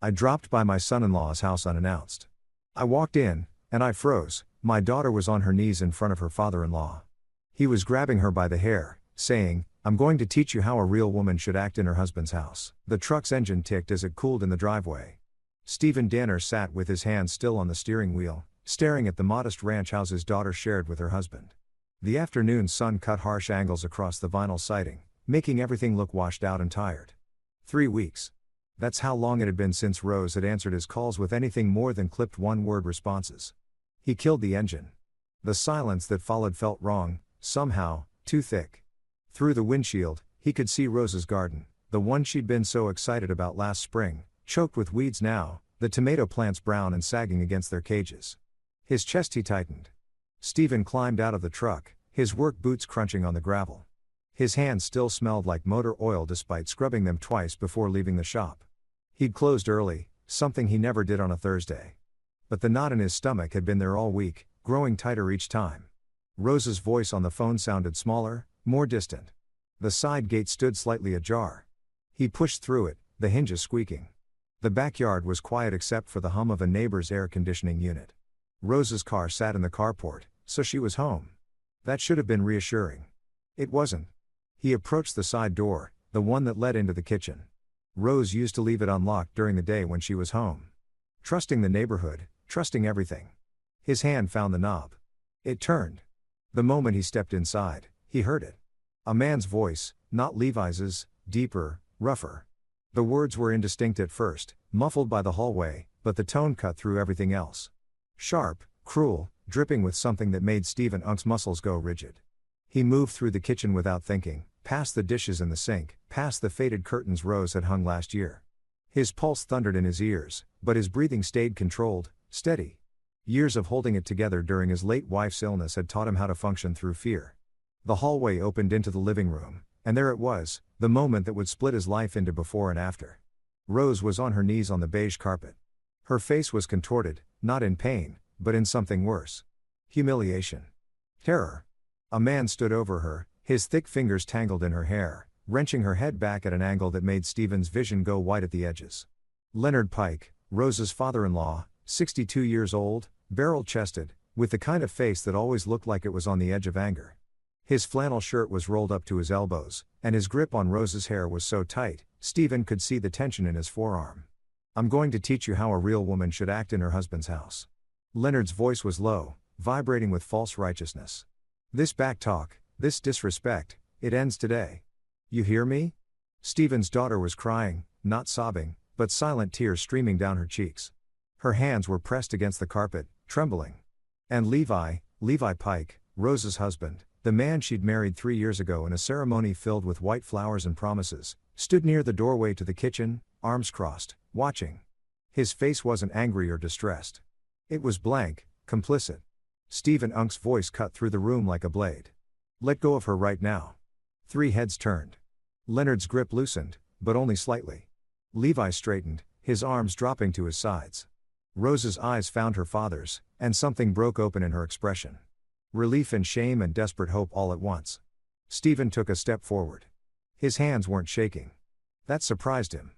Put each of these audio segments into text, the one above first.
I dropped by my son-in-law's house unannounced. I walked in, and I froze. My daughter was on her knees in front of her father-in-law. He was grabbing her by the hair, saying, "I'm going to teach you how a real woman should act in her husband's house." The truck's engine ticked as it cooled in the driveway. Stephen Danner sat with his hands still on the steering wheel, staring at the modest ranch house his daughter shared with her husband. The afternoon sun cut harsh angles across the vinyl siding, making everything look washed out and tired. 3 weeks. That's how long it had been since Rose had answered his calls with anything more than clipped one-word responses. He killed the engine. The silence that followed felt wrong, somehow, too thick. Through the windshield, he could see Rose's garden, the one she'd been so excited about last spring, choked with weeds now, the tomato plants brown and sagging against their cages. His chest tightened. Stephen climbed out of the truck, his work boots crunching on the gravel. His hands still smelled like motor oil despite scrubbing them twice before leaving the shop. He'd closed early, something he never did on a Thursday. But the knot in his stomach had been there all week, growing tighter each time. Rose's voice on the phone sounded smaller, more distant. The side gate stood slightly ajar. He pushed through it, the hinges squeaking. The backyard was quiet except for the hum of a neighbor's air conditioning unit. Rose's car sat in the carport, so she was home. That should have been reassuring. It wasn't. He approached the side door, the one that led into the kitchen. Rose used to leave it unlocked during the day when she was home. Trusting the neighborhood, trusting everything. His hand found the knob. It turned. The moment he stepped inside, he heard it. A man's voice, not Levi's, deeper, rougher. The words were indistinct at first, muffled by the hallway, but the tone cut through everything else. Sharp, cruel, dripping with something that made Stephen Unk's muscles go rigid. He moved through the kitchen without thinking, past the dishes in the sink, past the faded curtains Rose had hung last year. His pulse thundered in his ears, but his breathing stayed controlled, steady. Years of holding it together during his late wife's illness had taught him how to function through fear. The hallway opened into the living room, and there it was, the moment that would split his life into before and after. Rose was on her knees on the beige carpet. Her face was contorted, not in pain, but in something worse. Humiliation. Terror. A man stood over her, his thick fingers tangled in her hair, wrenching her head back at an angle that made Stephen's vision go white at the edges. Leonard Pike, Rose's father-in-law, 62 years old, barrel-chested, with the kind of face that always looked like it was on the edge of anger. His flannel shirt was rolled up to his elbows, and his grip on Rose's hair was so tight, Stephen could see the tension in his forearm. "I'm going to teach you how a real woman should act in her husband's house." Leonard's voice was low, vibrating with false righteousness. "This backtalk, this disrespect, it ends today. You hear me?" Stephen's daughter was crying, not sobbing, but silent tears streaming down her cheeks. Her hands were pressed against the carpet, trembling. And Levi Pike, Rose's husband, the man she'd married 3 years ago in a ceremony filled with white flowers and promises, stood near the doorway to the kitchen, arms crossed, watching. His face wasn't angry or distressed. It was blank, complicit. Stephen Unk's voice cut through the room like a blade. "Let go of her right now." 3 heads turned. Leonard's grip loosened, but only slightly. Levi straightened, his arms dropping to his sides. Rose's eyes found her father's, and something broke open in her expression. Relief and shame and desperate hope all at once. Stephen took a step forward. His hands weren't shaking. That surprised him.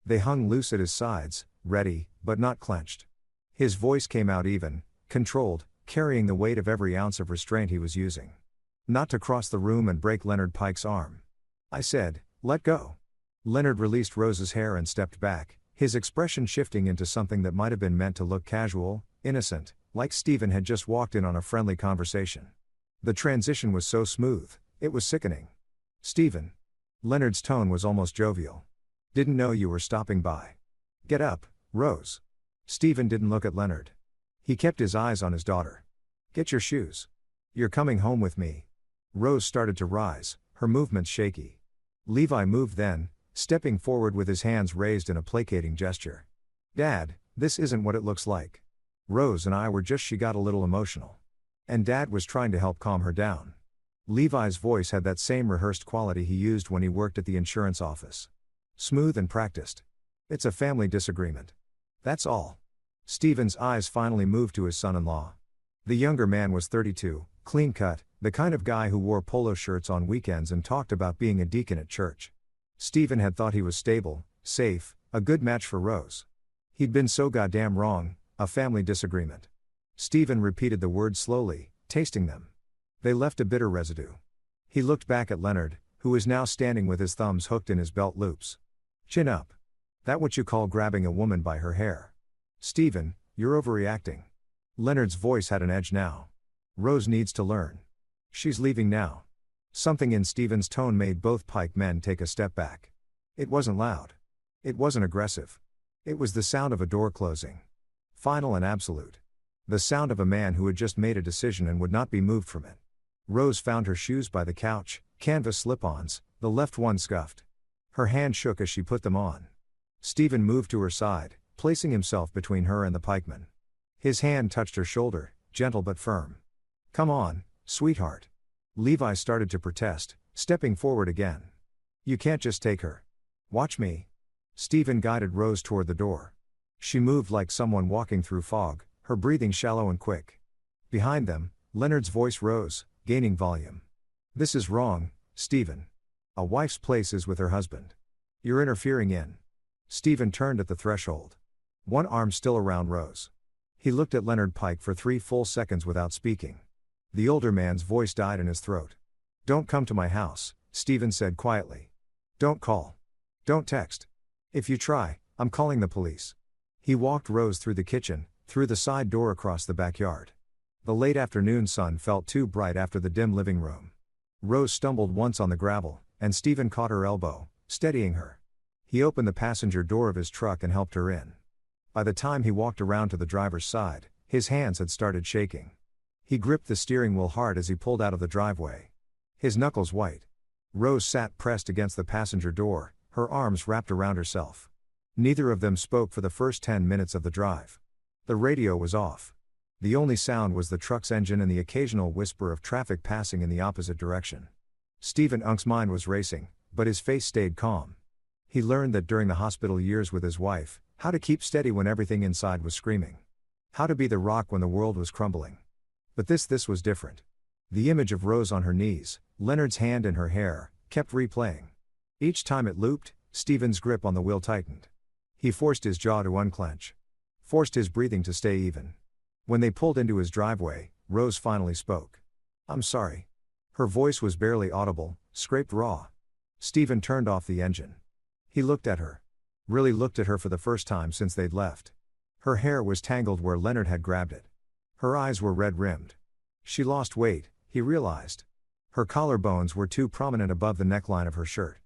They hung loose at his sides, ready, but not clenched. His voice came out even, controlled, carrying the weight of every ounce of restraint he was using. "Not to cross the room and break Leonard Pike's arm." I said, "Let go." Leonard released Rose's hair and stepped back, his expression shifting into something that might have been meant to look casual, innocent, like Stephen had just walked in on a friendly conversation. The transition was so smooth, it was sickening. "Stephen." Leonard's tone was almost jovial. "Didn't know you were stopping by. Get up, Rose." Stephen didn't look at Leonard. He kept his eyes on his daughter. "Get your shoes. You're coming home with me." Rose started to rise, her movements shaky. Levi moved then, stepping forward with his hands raised in a placating gesture. "Dad, this isn't what it looks like. Rose and I were just..." She got a little emotional. And Dad was trying to help calm her down. Levi's voice had that same rehearsed quality he used when he worked at the insurance office. Smooth and practiced. "It's a family disagreement. That's all." Stephen's eyes finally moved to his son-in-law. The younger man was 32, clean-cut, the kind of guy who wore polo shirts on weekends and talked about being a deacon at church. Stephen had thought he was stable, safe, a good match for Rose. He'd been so goddamn wrong, a family disagreement. Stephen repeated the words slowly, tasting them. They left a bitter residue. He looked back at Leonard, who was now standing with his thumbs hooked in his belt loops. Chin up. That what you call grabbing a woman by her hair? Stephen, you're overreacting. Leonard's voice had an edge now. Rose needs to learn. She's leaving now. Something in Stephen's tone made both Pike men take a step back. It wasn't loud. It wasn't aggressive. It was the sound of a door closing. Final and absolute. The sound of a man who had just made a decision and would not be moved from it. Rose found her shoes by the couch, canvas slip-ons, the left one scuffed. Her hand shook as she put them on. Stephen moved to her side, placing himself between her and the pikeman. His hand touched her shoulder, gentle but firm. Come on, sweetheart. Levi started to protest, stepping forward again. You can't just take her. Watch me. Stephen guided Rose toward the door. She moved like someone walking through fog, her breathing shallow and quick. Behind them, Leonard's voice rose, gaining volume. This is wrong, Stephen. A wife's place is with her husband. You're interfering in. Stephen turned at the threshold. One arm still around Rose. He looked at Leonard Pike for 3 full seconds without speaking. The older man's voice died in his throat. Don't come to my house, Stephen said quietly. Don't call. Don't text. If you try, I'm calling the police. He walked Rose through the kitchen, through the side door across the backyard. The late afternoon sun felt too bright after the dim living room. Rose stumbled once on the gravel, and Stephen caught her elbow, steadying her. He opened the passenger door of his truck and helped her in. By the time he walked around to the driver's side, his hands had started shaking. He gripped the steering wheel hard as he pulled out of the driveway. His knuckles white. Rose sat pressed against the passenger door, her arms wrapped around herself. Neither of them spoke for the first 10 minutes of the drive. The radio was off. The only sound was the truck's engine and the occasional whisper of traffic passing in the opposite direction. Stephen Unk's mind was racing, but his face stayed calm. He learned that during the hospital years with his wife, how to keep steady when everything inside was screaming. How to be the rock when the world was crumbling. But this was different. The image of Rose on her knees, Leonard's hand in her hair, kept replaying. Each time it looped, Stephen's grip on the wheel tightened. He forced his jaw to unclench. Forced his breathing to stay even. When they pulled into his driveway, Rose finally spoke. I'm sorry. Her voice was barely audible, scraped raw. Stephen turned off the engine. He looked at her. Really looked at her for the first time since they'd left. Her hair was tangled where Leonard had grabbed it. Her eyes were red-rimmed. She lost weight, he realized. Her collarbones were too prominent above the neckline of her shirt.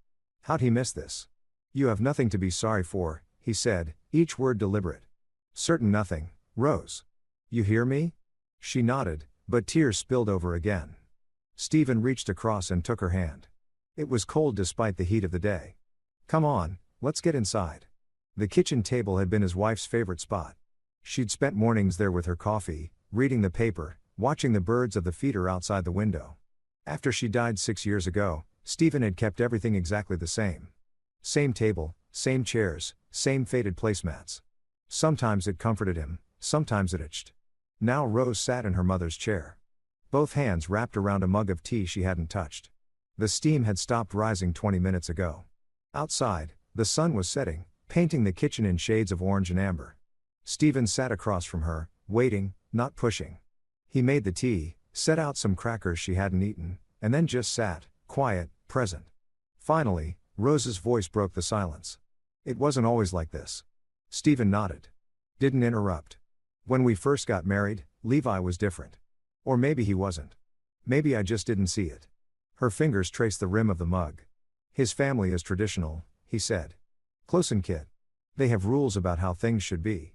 How'd he miss this? You have nothing to be sorry for, he said, each word deliberate. Certain nothing, Rose. You hear me? She nodded, but tears spilled over again. Stephen reached across and took her hand. It was cold despite the heat of the day. Come on, let's get inside. The kitchen table had been his wife's favorite spot. She'd spent mornings there with her coffee, reading the paper, watching the birds of the feeder outside the window. After she died 6 years ago, Stephen had kept everything exactly the same. Same table, same chairs, same faded placemats. Sometimes it comforted him, sometimes it itched. Now Rose sat in her mother's chair. Both hands wrapped around a mug of tea she hadn't touched. The steam had stopped rising 20 minutes ago. Outside, the sun was setting, painting the kitchen in shades of orange and amber. Stephen sat across from her, waiting, not pushing. He made the tea, set out some crackers she hadn't eaten, and then just sat, quiet, present. Finally, Rose's voice broke the silence. It wasn't always like this. Stephen nodded. Didn't interrupt. When we first got married, Levi was different. Or maybe he wasn't. Maybe I just didn't see it. Her fingers traced the rim of the mug. His family is traditional, he said. Close and kid. They have rules about how things should be.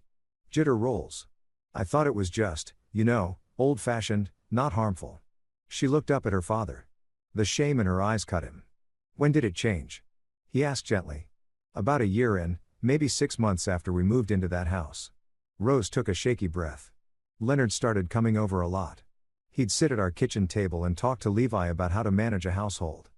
Jitter rolls. I thought it was just, old-fashioned, not harmful. She looked up at her father. The shame in her eyes cut him. When did it change? He asked gently. About a year in, maybe 6 months after we moved into that house. Rose took a shaky breath. Leonard started coming over a lot. He'd sit at our kitchen table and talk to Levi about how to manage a household.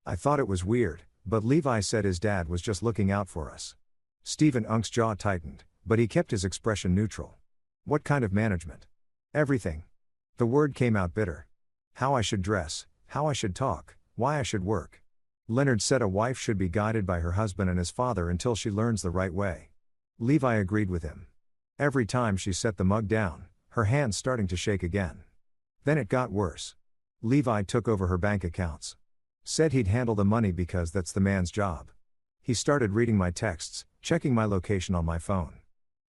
I thought it was weird, but Levi said his dad was just looking out for us. Stephen Unk's jaw tightened, but he kept his expression neutral. What kind of management? Everything. The word came out bitter. How I should dress, how I should talk, why I should work. Leonard said a wife should be guided by her husband and his father until she learns the right way. Levi agreed with him. Every time she set the mug down, her hands starting to shake again. Then it got worse. Levi took over her bank accounts. Said he'd handle the money because that's the man's job. He started reading my texts, checking my location on my phone.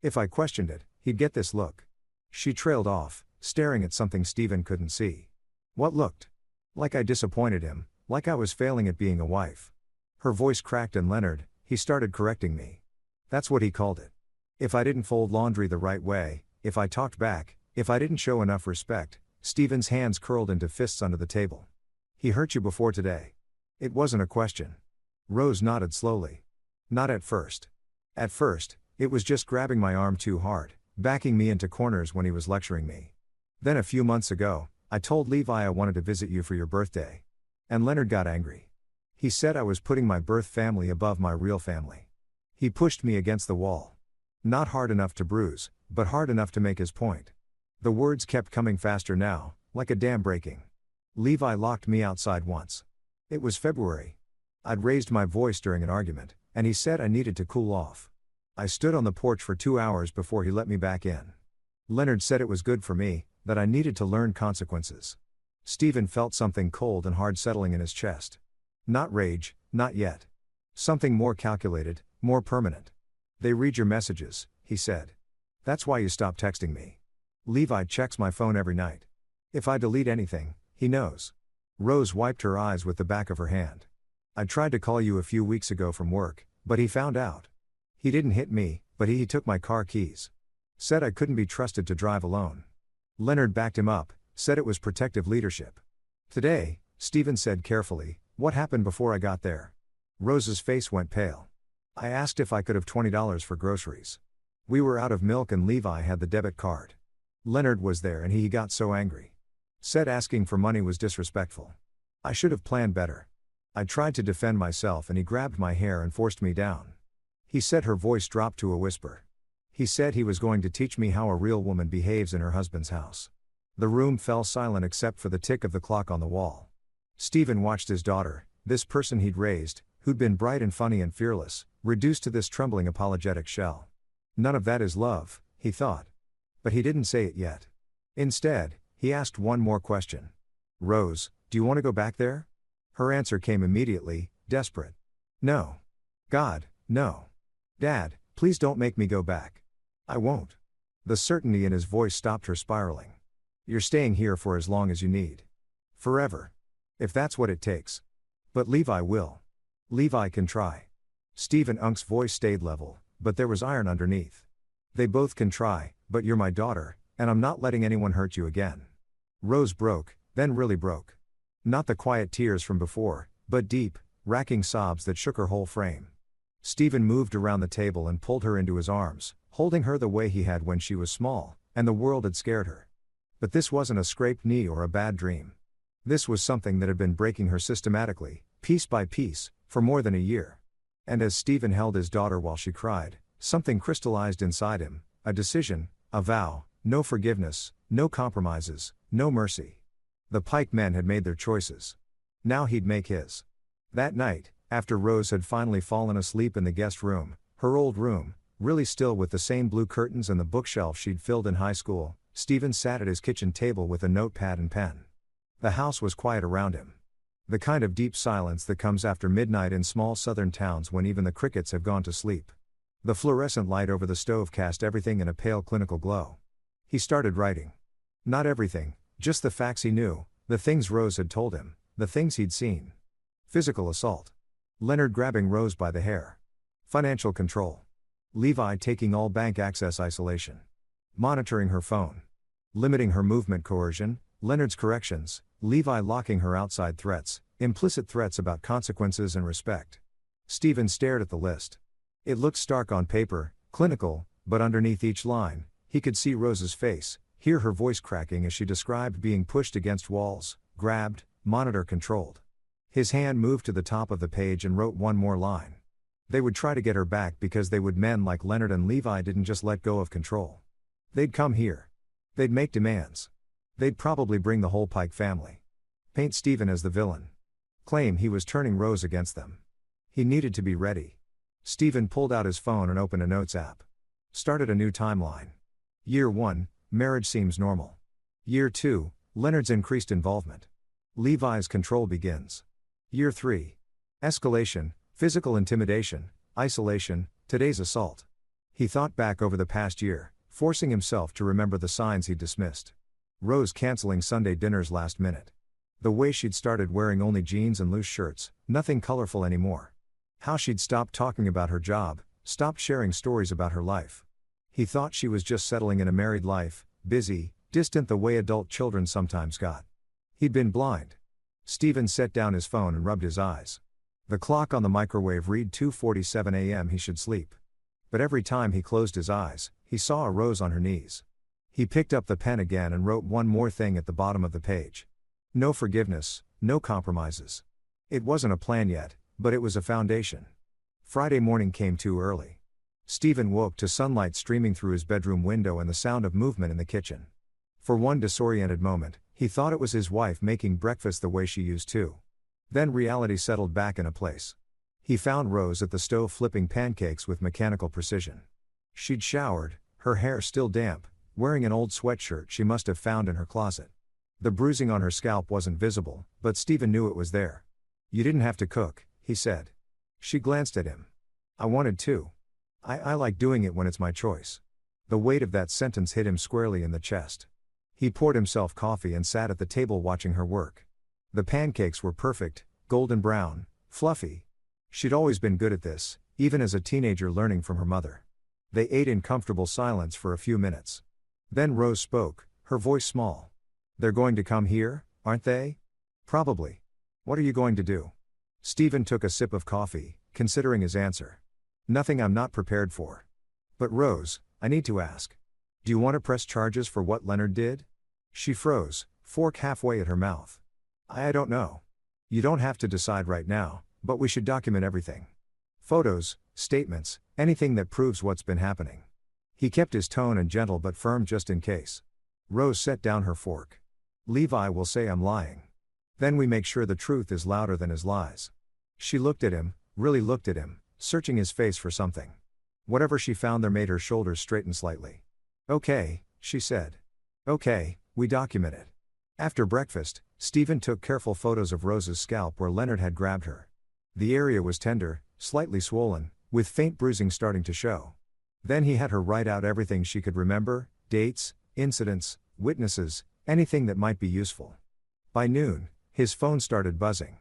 If I questioned it, he'd get this look. She trailed off, staring at something Stephen couldn't see. What looked? Like I disappointed him, like I was failing at being a wife. Her voice cracked and Leonard, he started correcting me. That's what he called it. If I didn't fold laundry the right way, if I talked back, if I didn't show enough respect. Stephen's hands curled into fists under the table. He hurt you before today. It wasn't a question. Rose nodded slowly. Not at first. At first, it was just grabbing my arm too hard, backing me into corners when he was lecturing me. Then a few months ago, I told Levi I wanted to visit you for your birthday. And Leonard got angry. He said I was putting my birth family above my real family. He pushed me against the wall. Not hard enough to bruise, but hard enough to make his point. The words kept coming faster now, like a dam breaking. Levi locked me outside once. It was February. I'd raised my voice during an argument, and he said I needed to cool off. I stood on the porch for 2 hours before he let me back in. Leonard said it was good for me, that I needed to learn consequences. Stephen felt something cold and hard settling in his chest. Not rage, not yet. Something more calculated, more permanent. They read your messages, he said. That's why you stopped texting me. Levi checks my phone every night. If I delete anything, he knows. Rose wiped her eyes with the back of her hand. I tried to call you a few weeks ago from work, but he found out. He didn't hit me, but he took my car keys. Said I couldn't be trusted to drive alone. Leonard backed him up, said it was protective leadership. Today, Stephen said carefully, what happened before I got there? Rose's face went pale. I asked if I could have $20 for groceries. We were out of milk and Levi had the debit card. Leonard was there and he got so angry. Said asking for money was disrespectful. I should have planned better. I tried to defend myself and he grabbed my hair and forced me down. He said her voice dropped to a whisper. He said he was going to teach me how a real woman behaves in her husband's house. The room fell silent except for the tick of the clock on the wall. Stephen watched his daughter, this person he'd raised, who'd been bright and funny and fearless, reduced to this trembling apologetic shell. None of that is love, he thought. But he didn't say it yet. Instead, he asked one more question. Rose, do you want to go back there? Her answer came immediately, desperate. No. God, no. Dad, please don't make me go back. I won't. The certainty in his voice stopped her spiraling. You're staying here for as long as you need. Forever. If that's what it takes. But Levi will. Levi can try. Stephen Unk's voice stayed level, but there was iron underneath. They both can try, but you're my daughter, and I'm not letting anyone hurt you again. Rose broke, then really broke. Not the quiet tears from before, but deep, racking sobs that shook her whole frame. Stephen moved around the table and pulled her into his arms, holding her the way he had when she was small, and the world had scared her. But this wasn't a scraped knee or a bad dream. This was something that had been breaking her systematically, piece by piece, for more than a year. And as Stephen held his daughter while she cried, something crystallized inside him, a decision, a vow, no forgiveness, no compromises, no mercy. The Pike men had made their choices. Now he'd make his. That night, after Rose had finally fallen asleep in the guest room, her old room, really still with the same blue curtains and the bookshelf she'd filled in high school, Stephen sat at his kitchen table with a notepad and pen. The house was quiet around him. The kind of deep silence that comes after midnight in small southern towns when even the crickets have gone to sleep. The fluorescent light over the stove cast everything in a pale clinical glow. He started writing. Not everything, just the facts he knew, the things Rose had told him, the things he'd seen. Physical assault. Leonard grabbing Rose by the hair. Financial control. Levi taking all bank access isolation. Monitoring her phone. Limiting her movement coercion, Leonard's corrections, Levi locking her outside threats, implicit threats about consequences and respect. Stephen stared at the list. It looked stark on paper, clinical, but underneath each line, he could see Rose's face, hear her voice cracking as she described being pushed against walls, grabbed, monitor controlled. His hand moved to the top of the page and wrote one more line. They would try to get her back because they would men like Leonard and Levi didn't just let go of control. They'd come here. They'd make demands. They'd probably bring the whole Pike family. Paint Stephen as the villain. Claim he was turning Rose against them. He needed to be ready. Stephen pulled out his phone and opened a notes app. Started a new timeline. Year 1, marriage seems normal. Year 2, Leonard's increased involvement. Levi's control begins. Year 3. Escalation, physical intimidation, isolation, today's assault. He thought back over the past year, forcing himself to remember the signs he'd dismissed. Rose canceling Sunday dinners last minute. The way she'd started wearing only jeans and loose shirts, nothing colorful anymore. How she'd stopped talking about her job, stopped sharing stories about her life. He thought she was just settling in a married life, busy, distant the way adult children sometimes got. He'd been blind. Stephen set down his phone and rubbed his eyes. The clock on the microwave read 2:47 a.m. He should sleep. But every time he closed his eyes, he saw a Rose on her knees. He picked up the pen again and wrote one more thing at the bottom of the page. No forgiveness, no compromises. It wasn't a plan yet, but it was a foundation. Friday morning came too early. Stephen woke to sunlight streaming through his bedroom window and the sound of movement in the kitchen. For one disoriented moment, he thought it was his wife making breakfast the way she used to. Then reality settled back into place. He found Rose at the stove flipping pancakes with mechanical precision. She'd showered, her hair still damp, wearing an old sweatshirt she must have found in her closet. The bruising on her scalp wasn't visible, but Stephen knew it was there. "You didn't have to cook," he said. She glanced at him. "I wanted to. I like doing it when it's my choice." The weight of that sentence hit him squarely in the chest. He poured himself coffee and sat at the table watching her work. The pancakes were perfect, golden brown, fluffy. She'd always been good at this, even as a teenager learning from her mother. They ate in comfortable silence for a few minutes. Then Rose spoke, her voice small. "They're going to come here, aren't they?" "Probably. What are you going to do?" Stephen took a sip of coffee, considering his answer. "Nothing I'm not prepared for. But Rose, I need to ask. Do you want to press charges for what Leonard did?" She froze, fork halfway at her mouth. I don't know. You don't have to decide right now, but we should document everything. Photos, statements, anything that proves what's been happening." He kept his tone and gentle but firm just in case. Rose set down her fork. "Levi will say I'm lying. Then we make sure the truth is louder than his lies." She looked at him, really looked at him, searching his face for something. Whatever she found there made her shoulders straighten slightly. "Okay," she said. "Okay, we document it." After breakfast, Stephen took careful photos of Rose's scalp where Leonard had grabbed her. The area was tender, slightly swollen, with faint bruising starting to show. Then he had her write out everything she could remember, dates, incidents, witnesses, anything that might be useful. By noon, his phone started buzzing.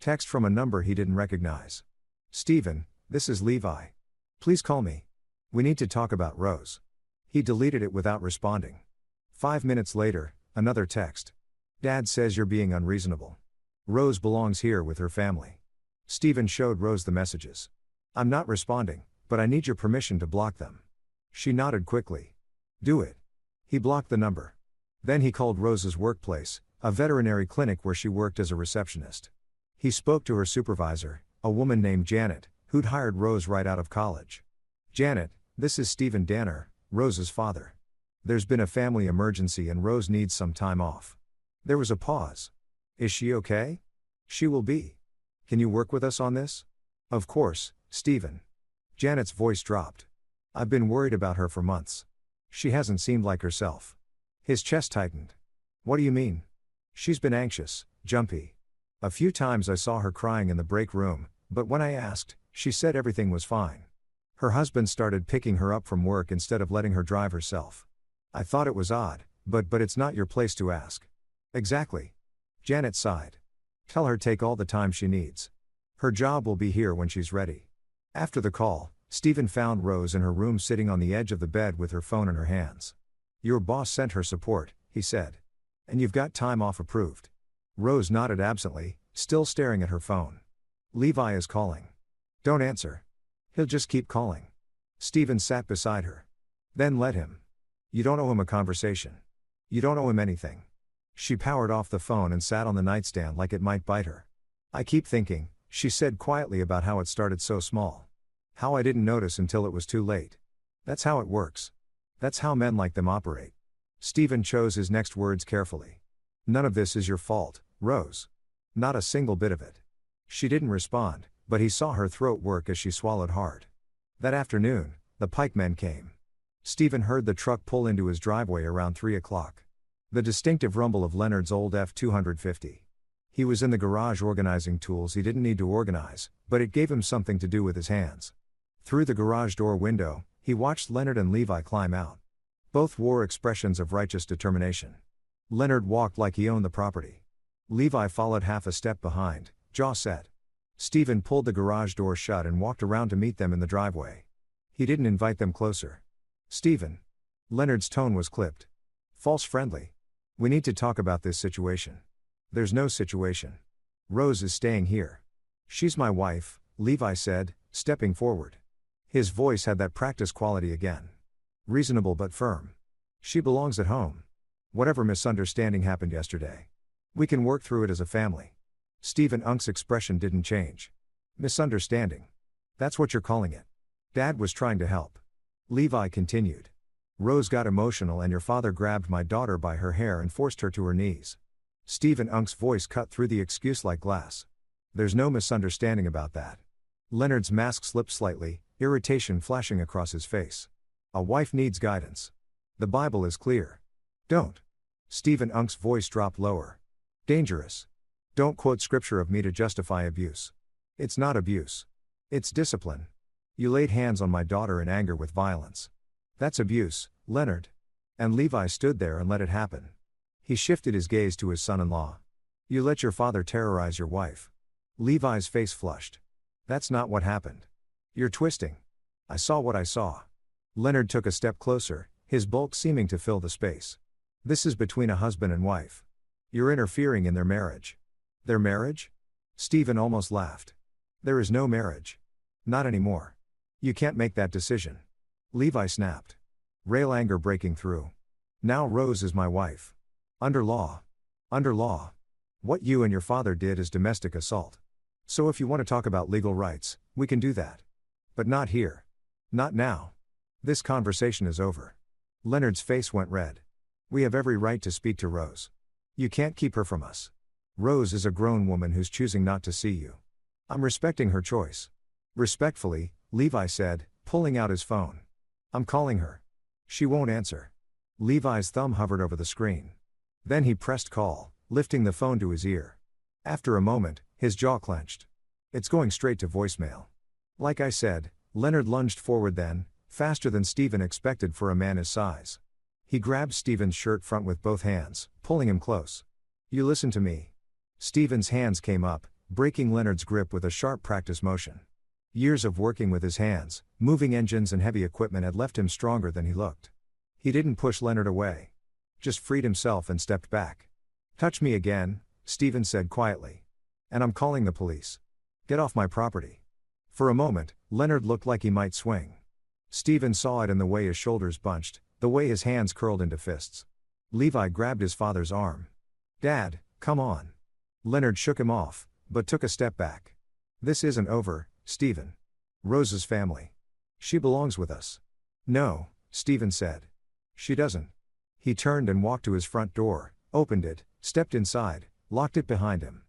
Text from a number he didn't recognize. "Stephen, this is Levi. Please call me. We need to talk about Rose." He deleted it without responding. 5 minutes later, another text. "Dad says you're being unreasonable. Rose belongs here with her family." Stephen showed Rose the messages. "I'm not responding, but I need your permission to block them." She nodded quickly. "Do it." He blocked the number. Then he called Rose's workplace, a veterinary clinic where she worked as a receptionist. He spoke to her supervisor, a woman named Janet, who'd hired Rose right out of college. "Janet, this is Stephen Danner, Rose's father. There's been a family emergency and Rose needs some time off." There was a pause. "Is she okay?" "She will be. Can you work with us on this?" "Of course, Stephen." Janet's voice dropped. "I've been worried about her for months. She hasn't seemed like herself." His chest tightened. "What do you mean?" "She's been anxious, jumpy. A few times I saw her crying in the break room, but when I asked, she said everything was fine. Her husband started picking her up from work instead of letting her drive herself. I thought it was odd, but it's not your place to ask." "Exactly." Janet sighed. "Tell her take all the time she needs. Her job will be here when she's ready." After the call, Stephen found Rose in her room sitting on the edge of the bed with her phone in her hands. "Your boss sent her support," he said. "And you've got time off approved." Rose nodded absently, still staring at her phone. "Levi is calling. Don't answer. He'll just keep calling." Stephen sat beside her. "Then let him. You don't owe him a conversation. You don't owe him anything." She powered off the phone and sat on the nightstand like it might bite her. "I keep thinking," she said quietly, "about how it started so small. How I didn't notice until it was too late. That's how it works. That's how men like them operate." Stephen chose his next words carefully. "None of this is your fault, Rose. Not a single bit of it." She didn't respond, but he saw her throat work as she swallowed hard. That afternoon, the pikemen came. Stephen heard the truck pull into his driveway around 3 o'clock. The distinctive rumble of Leonard's old F-250. He was in the garage organizing tools he didn't need to organize, but it gave him something to do with his hands. Through the garage door window, he watched Leonard and Levi climb out. Both wore expressions of righteous determination. Leonard walked like he owned the property. Levi followed half a step behind, jaw set. Stephen pulled the garage door shut and walked around to meet them in the driveway. He didn't invite them closer. "Stephen." Leonard's tone was clipped. "False friendly. We need to talk about this situation." "There's no situation. Rose is staying here." "She's my wife," Levi said, stepping forward. His voice had that practice quality again. Reasonable but firm. "She belongs at home. Whatever misunderstanding happened yesterday, we can work through it as a family." Stephen Unk's expression didn't change. "Misunderstanding. That's what you're calling it." "Dad was trying to help." Levi continued. "Rose got emotional and your father grabbed my daughter by her hair and forced her to her knees." Stephen Unk's voice cut through the excuse like glass. "There's no misunderstanding about that." Leonard's mask slipped slightly, irritation flashing across his face. "A wife needs guidance. The Bible is clear. Don't." Stephen Unk's voice dropped lower. "Dangerous. Don't quote scripture of me to justify abuse. It's not abuse. It's discipline. You laid hands on my daughter in anger with violence. That's abuse, Leonard." And Levi stood there and let it happen. He shifted his gaze to his son-in-law. "You let your father terrorize your wife." Levi's face flushed. "That's not what happened. You're twisting." "I saw what I saw." Leonard took a step closer, his bulk seeming to fill the space. "This is between a husband and wife. You're interfering in their marriage." "Their marriage?" Stephen almost laughed. "There is no marriage. Not anymore. You can't make that decision." Levi snapped. Real anger breaking through. "Now Rose is my wife. Under law. Under law. What you and your father did is domestic assault. So if you want to talk about legal rights, we can do that. But not here. Not now. This conversation is over." Leonard's face went red. "We have every right to speak to Rose. You can't keep her from us. Rose is a grown woman who's choosing not to see you. I'm respecting her choice." "Respectfully," Levi said, pulling out his phone. "I'm calling her. She won't answer." Levi's thumb hovered over the screen. Then he pressed call, lifting the phone to his ear. After a moment, his jaw clenched. "It's going straight to voicemail." "Like I said," Leonard lunged forward then, faster than Stephen expected for a man his size. He grabbed Stephen's shirt front with both hands, pulling him close. "You listen to me." Stephen's hands came up, breaking Leonard's grip with a sharp practice motion. Years of working with his hands, moving engines and heavy equipment had left him stronger than he looked. He didn't push Leonard away. Just freed himself and stepped back. "Touch me again," Stephen said quietly. "And I'm calling the police. Get off my property." For a moment, Leonard looked like he might swing. Stephen saw it in the way his shoulders bunched, the way his hands curled into fists. Levi grabbed his father's arm. "Dad, come on." Leonard shook him off, but took a step back. "This isn't over, Stephen. Rose's family. She belongs with us." "No," Stephen said. "She doesn't." He turned and walked to his front door, opened it, stepped inside, locked it behind him.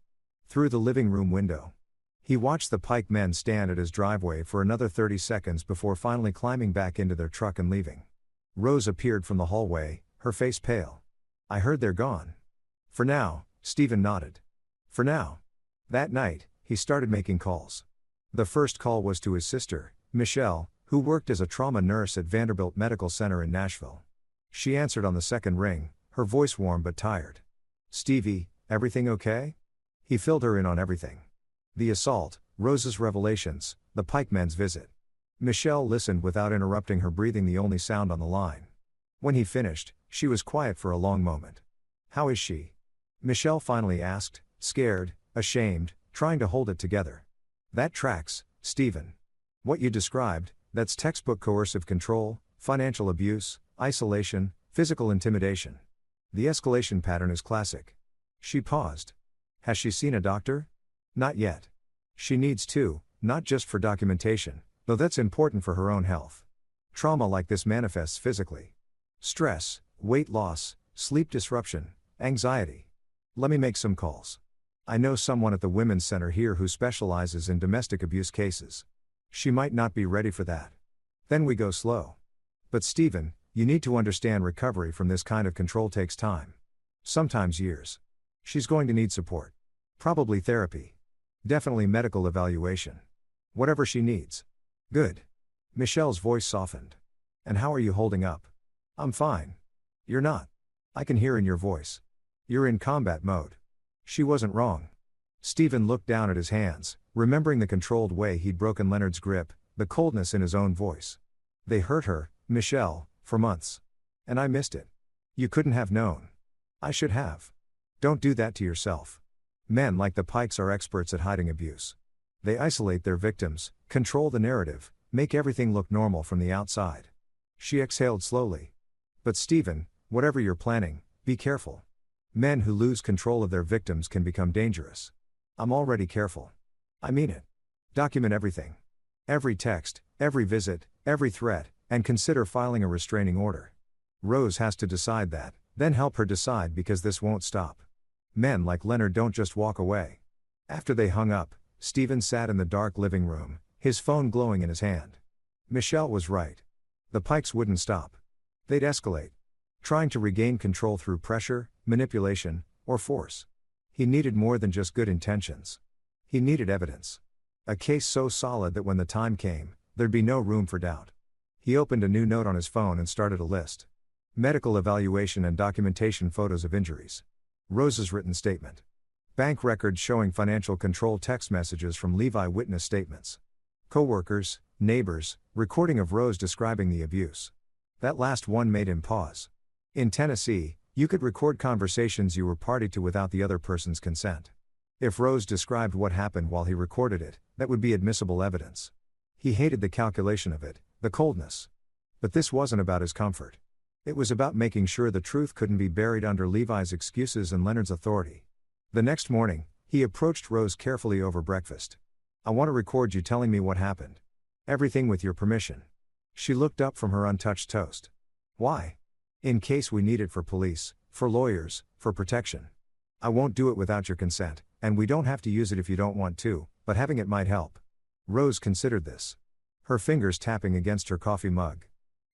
Through the living room window. He watched the Pike men stand at his driveway for another 30 seconds before finally climbing back into their truck and leaving. Rose appeared from the hallway, her face pale. "I heard they're gone." "For now," Stephen nodded. "For now." That night, he started making calls. The first call was to his sister, Michelle, who worked as a trauma nurse at Vanderbilt Medical Center in Nashville. She answered on the second ring, her voice warm but tired. "Stevie, everything okay?" He filled her in on everything. The assault, Rose's revelations, the Pike men's visit. Michelle listened without interrupting her, breathing the only sound on the line. When he finished, she was quiet for a long moment. "How is she?" Michelle finally asked, scared, ashamed, trying to hold it together. "That tracks, Stephen. What you described, that's textbook coercive control, financial abuse, isolation, physical intimidation. The escalation pattern is classic." She paused. "Has she seen a doctor?" "Not yet. She needs to, not just for documentation, though that's important for her own health. Trauma like this manifests physically. Stress, weight loss, sleep disruption, anxiety. Let me make some calls. I know someone at the Women's Center here who specializes in domestic abuse cases. She might not be ready for that." Then we go slow. But Stephen, you need to understand recovery from this kind of control takes time. Sometimes years. She's going to need support. Probably therapy. Definitely medical evaluation. Whatever she needs. Good. Michelle's voice softened. And how are you holding up? I'm fine. You're not. I can hear in your voice. You're in combat mode. She wasn't wrong. Stephen looked down at his hands, remembering the controlled way he'd broken Leonard's grip, the coldness in his own voice. They hurt her, Michelle, for months. And I missed it. You couldn't have known. I should have. Don't do that to yourself. Men like the Pikes are experts at hiding abuse. They isolate their victims, control the narrative, make everything look normal from the outside. She exhaled slowly. But Stephen, whatever you're planning, be careful. Men who lose control of their victims can become dangerous. I'm already careful. I mean it. Document everything. Every text, every visit, every threat, and consider filing a restraining order. Rose has to decide that, then help her decide because this won't stop. Men like Leonard don't just walk away. After they hung up, Stephen sat in the dark living room, his phone glowing in his hand. Michelle was right. The Pikes wouldn't stop. They'd escalate. Trying to regain control through pressure, manipulation, or force. He needed more than just good intentions. He needed evidence. A case so solid that when the time came, there'd be no room for doubt. He opened a new note on his phone and started a list. Medical evaluation and documentation, photos of injuries. Rose's written statement. Bank records showing financial control, text messages from Levi, witness statements. Co-workers, neighbors, recording of Rose describing the abuse. That last one made him pause. In Tennessee, you could record conversations you were party to without the other person's consent. If Rose described what happened while he recorded it, that would be admissible evidence. He hated the calculation of it, the coldness. But this wasn't about his comfort. It was about making sure the truth couldn't be buried under Levi's excuses and Leonard's authority. The next morning, he approached Rose carefully over breakfast. I want to record you telling me what happened. Everything with your permission. She looked up from her untouched toast. Why? In case we need it for police, for lawyers, for protection. I won't do it without your consent, and we don't have to use it if you don't want to, but having it might help. Rose considered this. Her fingers tapping against her coffee mug.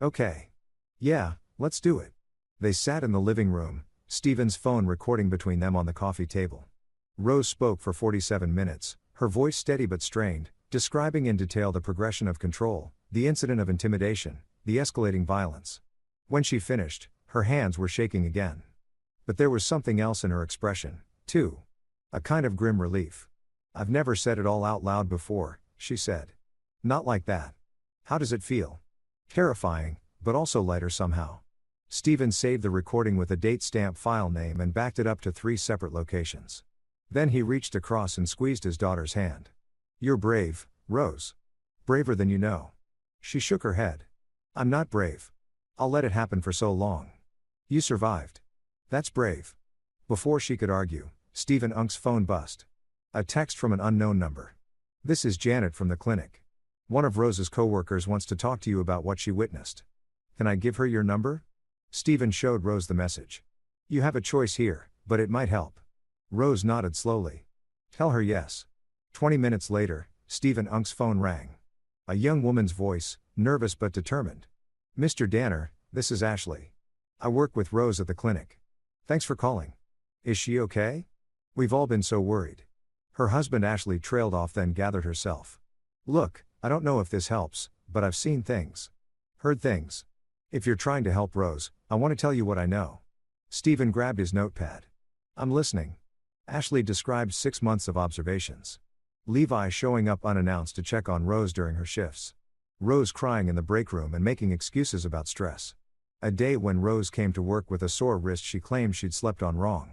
Okay. Yeah, let's do it. They sat in the living room, Stephen's phone recording between them on the coffee table. Rose spoke for 47 minutes, her voice steady but strained, describing in detail the progression of control, the incident of intimidation, the escalating violence. When she finished, her hands were shaking again. But there was something else in her expression, too. A kind of grim relief. I've never said it all out loud before, she said. Not like that. How does it feel? Terrifying, but also lighter somehow. Stephen saved the recording with a date stamp file name and backed it up to 3 separate locations. Then he reached across and squeezed his daughter's hand. You're brave, Rose. Braver than you know. She shook her head. I'm not brave. I'll let it happen for so long. You survived. That's brave. Before she could argue, Stephen Unk's phone buzzed. A text from an unknown number. This is Janet from the clinic. One of Rose's co-workers wants to talk to you about what she witnessed. Can I give her your number? Stephen showed Rose the message. You have a choice here, but it might help. Rose nodded slowly. Tell her yes. 20 minutes later, Stephen Unk's phone rang. A young woman's voice, nervous but determined. Mr. Danner, this is Ashley. I work with Rose at the clinic. Thanks for calling. Is she okay? We've all been so worried. Her husband Ashley trailed off, then gathered herself. Look, I don't know if this helps, but I've seen things. Heard things. If you're trying to help Rose, I want to tell you what I know. Stephen grabbed his notepad. I'm listening. Ashley described 6 months of observations. Levi showing up unannounced to check on Rose during her shifts. Rose crying in the break room and making excuses about stress. A day when Rose came to work with a sore wrist she claimed she'd slept on wrong.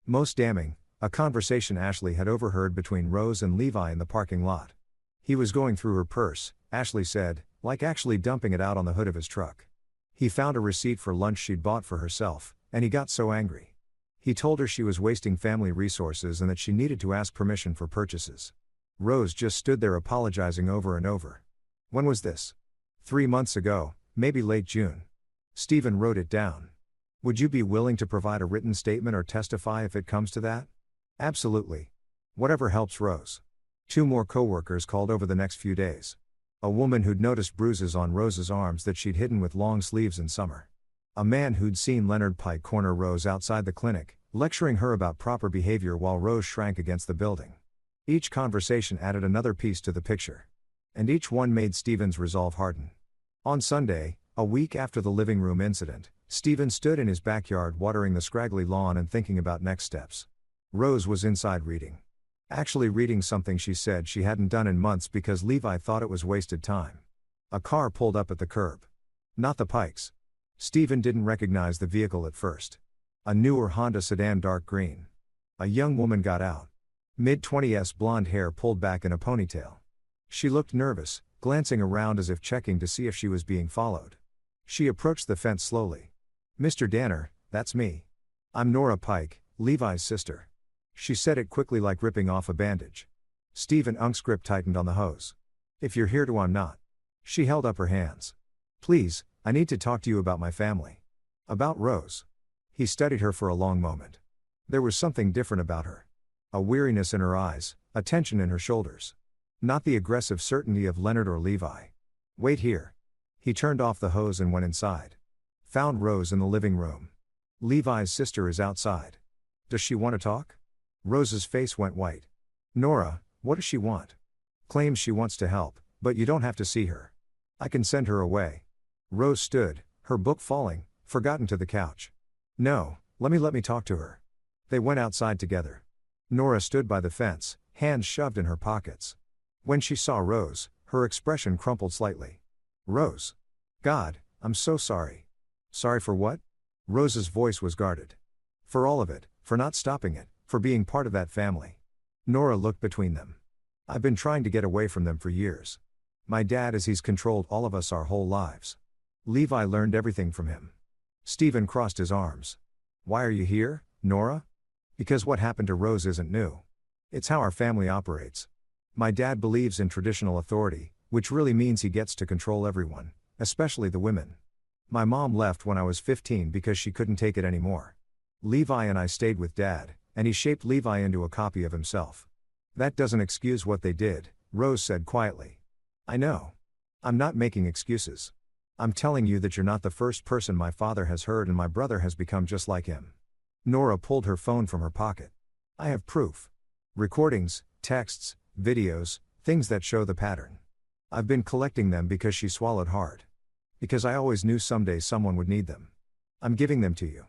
Most damning, a conversation Ashley had overheard between Rose and Levi in the parking lot. He was going through her purse, Ashley said, like actually dumping it out on the hood of his truck. He found a receipt for lunch she'd bought for herself, and he got so angry. He told her she was wasting family resources and that she needed to ask permission for purchases. Rose just stood there apologizing over and over. When was this? 3 months ago, maybe late June. Stephen wrote it down. Would you be willing to provide a written statement or testify if it comes to that? Absolutely. Whatever helps Rose. 2 more co-workers called over the next few days. A woman who'd noticed bruises on Rose's arms that she'd hidden with long sleeves in summer. A man who'd seen Leonard Pike corner Rose outside the clinic, lecturing her about proper behavior while Rose shrank against the building. Each conversation added another piece to the picture. And each one made Stephen's resolve harden. On Sunday, a week after the living room incident, Stephen stood in his backyard watering the scraggly lawn and thinking about next steps. Rose was inside reading. Actually reading something she said she hadn't done in months because Levi thought it was wasted time. A car pulled up at the curb. Not the Pikes. Stephen didn't recognize the vehicle at first. A newer Honda sedan, dark green. A young woman got out. Mid-20s, blonde hair pulled back in a ponytail. She looked nervous, glancing around as if checking to see if she was being followed. She approached the fence slowly. "Mr. Danner, that's me. I'm Nora Pike, Levi's sister." She said it quickly, like ripping off a bandage. Stephen Unk's grip tightened on the hose. "If you're here to, I'm not." She held up her hands. "Please, I need to talk to you about my family. About Rose." He studied her for a long moment. There was something different about her. A weariness in her eyes, a tension in her shoulders. Not the aggressive certainty of Leonard or Levi. "Wait here." He turned off the hose and went inside. Found Rose in the living room. "Levi's sister is outside. Does she want to talk?" Rose's face went white. "Nora, what does she want?" "Claims she wants to help, but you don't have to see her. I can send her away." Rose stood, her book falling, forgotten, to the couch. "No, let me talk to her." They went outside together. Nora stood by the fence, hands shoved in her pockets. When she saw Rose, her expression crumpled slightly. "Rose. God, I'm so sorry." "Sorry for what?" Rose's voice was guarded. "For all of it, for not stopping it, for being part of that family." Nora looked between them. "I've been trying to get away from them for years. My dad, as he's controlled all of us our whole lives. Levi learned everything from him." Stephen crossed his arms. "Why are you here, Nora?" "Because what happened to Rose isn't new. It's how our family operates. My dad believes in traditional authority, which really means he gets to control everyone, especially the women. My mom left when I was 15 because she couldn't take it anymore. Levi and I stayed with Dad, and he shaped Levi into a copy of himself. That doesn't excuse what they did," Rose said quietly. "I know. I'm not making excuses. I'm telling you that you're not the first person my father has heard, and my brother has become just like him." Nora pulled her phone from her pocket. "I have proof. Recordings, texts, videos, things that show the pattern. I've been collecting them." Because she swallowed hard. "Because I always knew someday someone would need them. I'm giving them to you."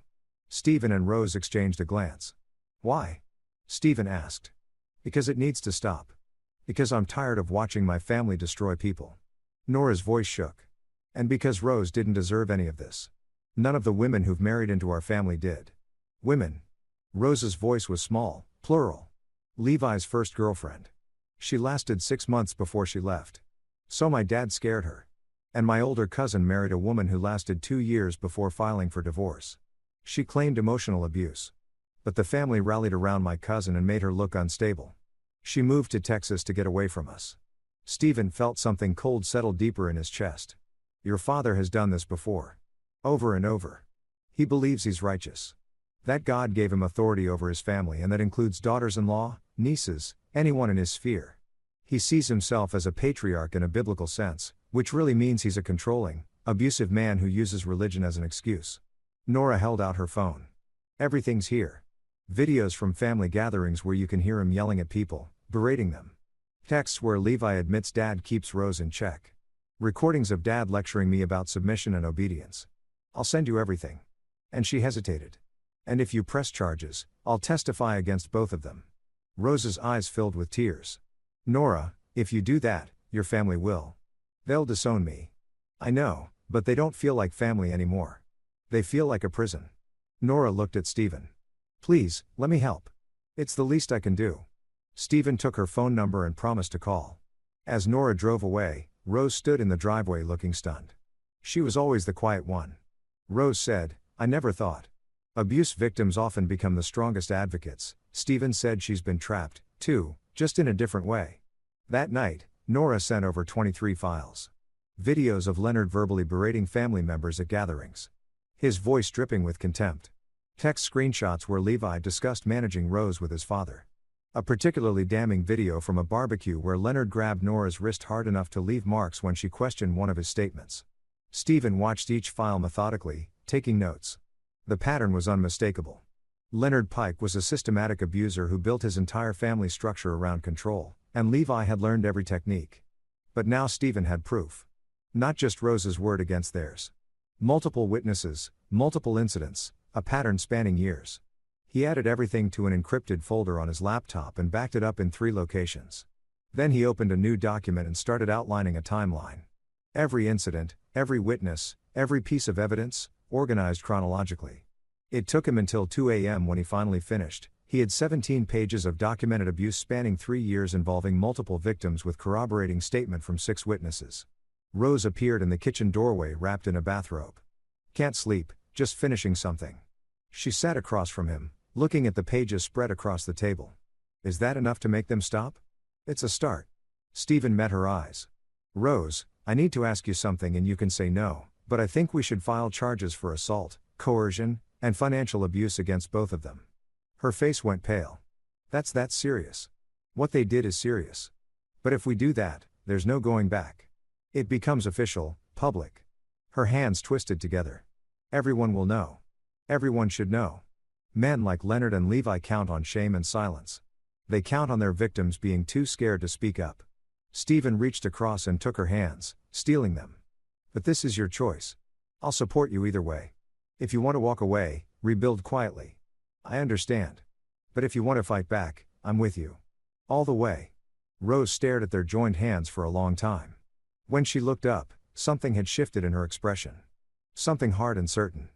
Stephen and Rose exchanged a glance. "Why?" Stephen asked. "Because it needs to stop. Because I'm tired of watching my family destroy people." Nora's voice shook. "And because Rose didn't deserve any of this. None of the women who've married into our family did." "Women?" Rose's voice was small, plural. "Levi's first girlfriend. She lasted 6 months before she left. So my dad scared her. And my older cousin married a woman who lasted 2 years before filing for divorce. She claimed emotional abuse. But the family rallied around my cousin and made her look unstable. She moved to Texas to get away from us." Stephen felt something cold settle deeper in his chest. "Your father has done this before. Over and over. He believes he's righteous. That God gave him authority over his family, and that includes daughters-in-law, nieces, anyone in his sphere. He sees himself as a patriarch in a biblical sense, which really means he's a controlling, abusive man who uses religion as an excuse." Nora held out her phone. "Everything's here. Videos from family gatherings where you can hear him yelling at people, berating them. Texts where Levi admits Dad keeps Rose in check. Recordings of Dad lecturing me about submission and obedience. I'll send you everything." And she hesitated. "And if you press charges, I'll testify against both of them." Rose's eyes filled with tears. "Nora, if you do that, your family will. They'll disown me. I know, but they don't feel like family anymore. They feel like a prison." Nora looked at Stephen. "Please, let me help. It's the least I can do." Stephen took her phone number and promised to call. As Nora drove away, Rose stood in the driveway looking stunned. She was always the quiet one. Rose said, "I never thought. Abuse victims often become the strongest advocates." Stephen said she's been trapped, too, just in a different way. That night, Nora sent over 23 files. Videos of Leonard verbally berating family members at gatherings. His voice dripping with contempt. Text screenshots where Levi discussed managing Rose with his father. A particularly damning video from a barbecue where Leonard grabbed Nora's wrist hard enough to leave marks when she questioned one of his statements. Stephen watched each file methodically, taking notes. The pattern was unmistakable. Leonard Pike was a systematic abuser who built his entire family structure around control, and Levi had learned every technique. But now Stephen had proof. Not just Rose's word against theirs. Multiple witnesses, multiple incidents, a pattern spanning years. He added everything to an encrypted folder on his laptop and backed it up in 3 locations. Then he opened a new document and started outlining a timeline. Every incident, every witness, every piece of evidence, organized chronologically. It took him until 2 a.m. when he finally finished. He had 17 pages of documented abuse spanning 3 years involving multiple victims with corroborating statement from 6 witnesses. Rose appeared in the kitchen doorway wrapped in a bathrobe. "Can't sleep, just finishing something." She sat across from him, looking at the pages spread across the table. "Is that enough to make them stop?" "It's a start." Stephen met her eyes. "Rose, I need to ask you something and you can say no, but I think we should file charges for assault, coercion, and financial abuse against both of them." Her face went pale. "That's that serious. What they did is serious. But if we do that, there's no going back. It becomes official, public." Her hands twisted together. "Everyone will know. Everyone should know. Men like Leonard and Levi count on shame and silence. They count on their victims being too scared to speak up." Stephen reached across and took her hands, stealing them. "But this is your choice. I'll support you either way. If you want to walk away, rebuild quietly. I understand. But if you want to fight back, I'm with you. All the way." Rose stared at their joined hands for a long time. When she looked up, something had shifted in her expression. Something hard and certain.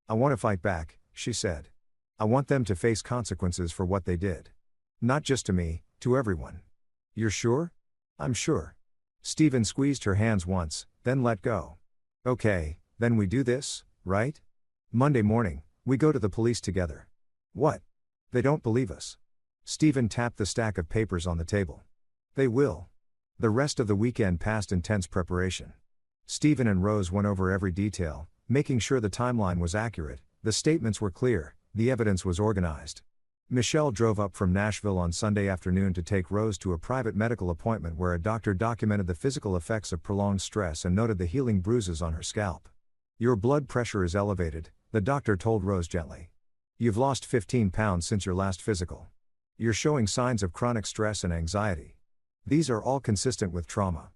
"I want to fight back," she said. "I want them to face consequences for what they did. Not just to me, to everyone." "You're sure?" "I'm sure." Stephen squeezed her hands once, then let go. "Okay, then we do this, right? Monday morning, we go to the police together." "What? They don't believe us." Stephen tapped the stack of papers on the table. "They will." The rest of the weekend passed in tense preparation. Stephen and Rose went over every detail, making sure the timeline was accurate, the statements were clear, the evidence was organized. Michelle drove up from Nashville on Sunday afternoon to take Rose to a private medical appointment where a doctor documented the physical effects of prolonged stress and noted the healing bruises on her scalp. "Your blood pressure is elevated," the doctor told Rose gently. "You've lost 15 pounds since your last physical. You're showing signs of chronic stress and anxiety. These are all consistent with trauma."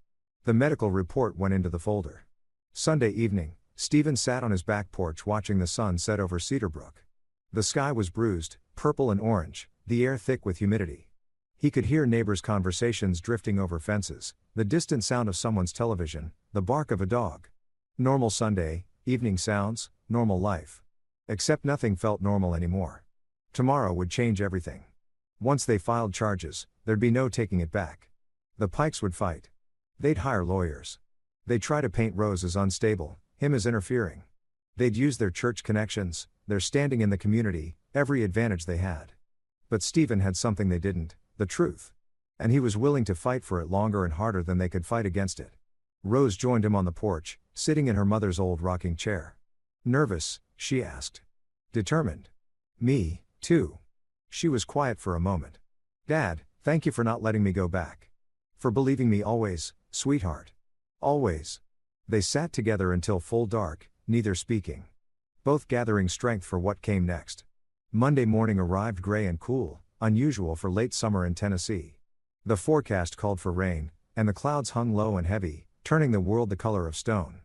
The medical report went into the folder. Sunday evening, Stephen sat on his back porch watching the sun set over Cedar Brook. The sky was bruised, purple and orange, the air thick with humidity. He could hear neighbors' conversations drifting over fences, the distant sound of someone's television, the bark of a dog. Normal Sunday, evening sounds, normal life. Except nothing felt normal anymore. Tomorrow would change everything. Once they filed charges, there'd be no taking it back. The Pikes would fight. They'd hire lawyers. They'd try to paint Rose as unstable, him as interfering. They'd use their church connections, their standing in the community, every advantage they had. But Stephen had something they didn't, the truth. And he was willing to fight for it longer and harder than they could fight against it. Rose joined him on the porch, sitting in her mother's old rocking chair. "Nervous?" she asked. "Determined." "Me, too." She was quiet for a moment. "Dad, thank you for not letting me go back. For believing me always, sweetheart. Always." They sat together until full dark, neither speaking. Both gathering strength for what came next. Monday morning arrived gray and cool, unusual for late summer in Tennessee. The forecast called for rain, and the clouds hung low and heavy, turning the world the color of stone.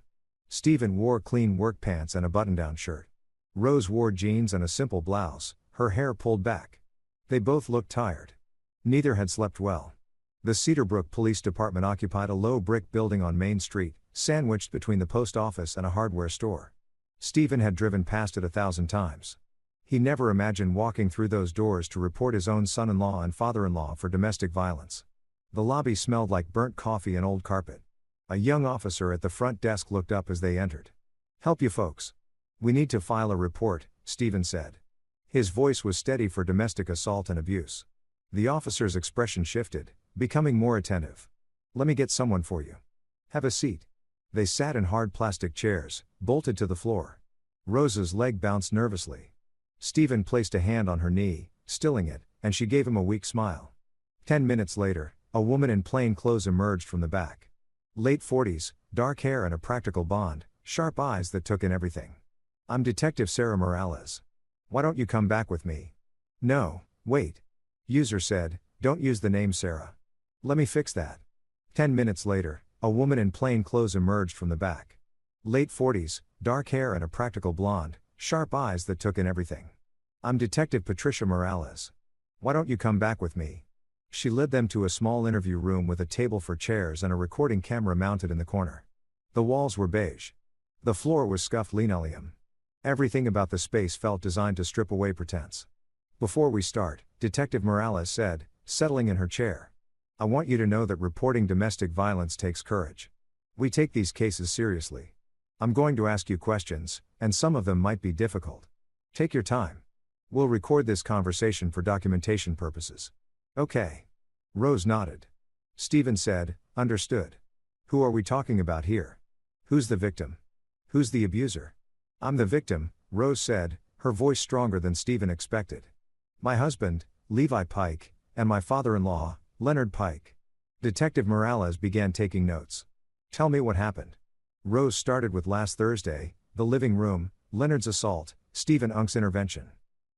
Stephen wore clean work pants and a button-down shirt. Rose wore jeans and a simple blouse, her hair pulled back. They both looked tired. Neither had slept well. The Cedar Brook Police Department occupied a low brick building on Main Street, sandwiched between the post office and a hardware store. Stephen had driven past it 1,000 times. He never imagined walking through those doors to report his own son-in-law and father-in-law for domestic violence. The lobby smelled like burnt coffee and old carpet. A young officer at the front desk looked up as they entered. "Help you folks. We need to file a report," Stephen said. His voice was steady for domestic assault and abuse. The officer's expression shifted, becoming more attentive. "Let me get someone for you. Have a seat." They sat in hard plastic chairs, bolted to the floor. Rose's leg bounced nervously. Stephen placed a hand on her knee, stilling it, and she gave him a weak smile. 10 minutes later, a woman in plain clothes emerged from the back. Late 40s, dark hair and a practical blonde, sharp eyes that took in everything. "I'm Detective Sarah Morales. Why don't you come back with me?" "No, wait." User said, "Don't use the name Sarah. Let me fix that." 10 minutes later, a woman in plain clothes emerged from the back. Late 40s, dark hair and a practical blonde, sharp eyes that took in everything. "I'm Detective Patricia Morales. Why don't you come back with me?" She led them to a small interview room with a table for chairs and a recording camera mounted in the corner. The walls were beige. The floor was scuffed linoleum. Everything about the space felt designed to strip away pretense. "Before we start," Detective Morales said, settling in her chair, "I want you to know that reporting domestic violence takes courage. We take these cases seriously. I'm going to ask you questions, and some of them might be difficult. Take your time. We'll record this conversation for documentation purposes." "Okay." Rose nodded. Stephen said, "Understood. Who are we talking about here? Who's the victim? Who's the abuser?" "I'm the victim," Rose said, her voice stronger than Stephen expected. "My husband, Levi Pike, and my father-in-law, Leonard Pike." Detective Morales began taking notes. "Tell me what happened." Rose started with last Thursday, the living room, Leonard's assault, Stephen Unk's intervention.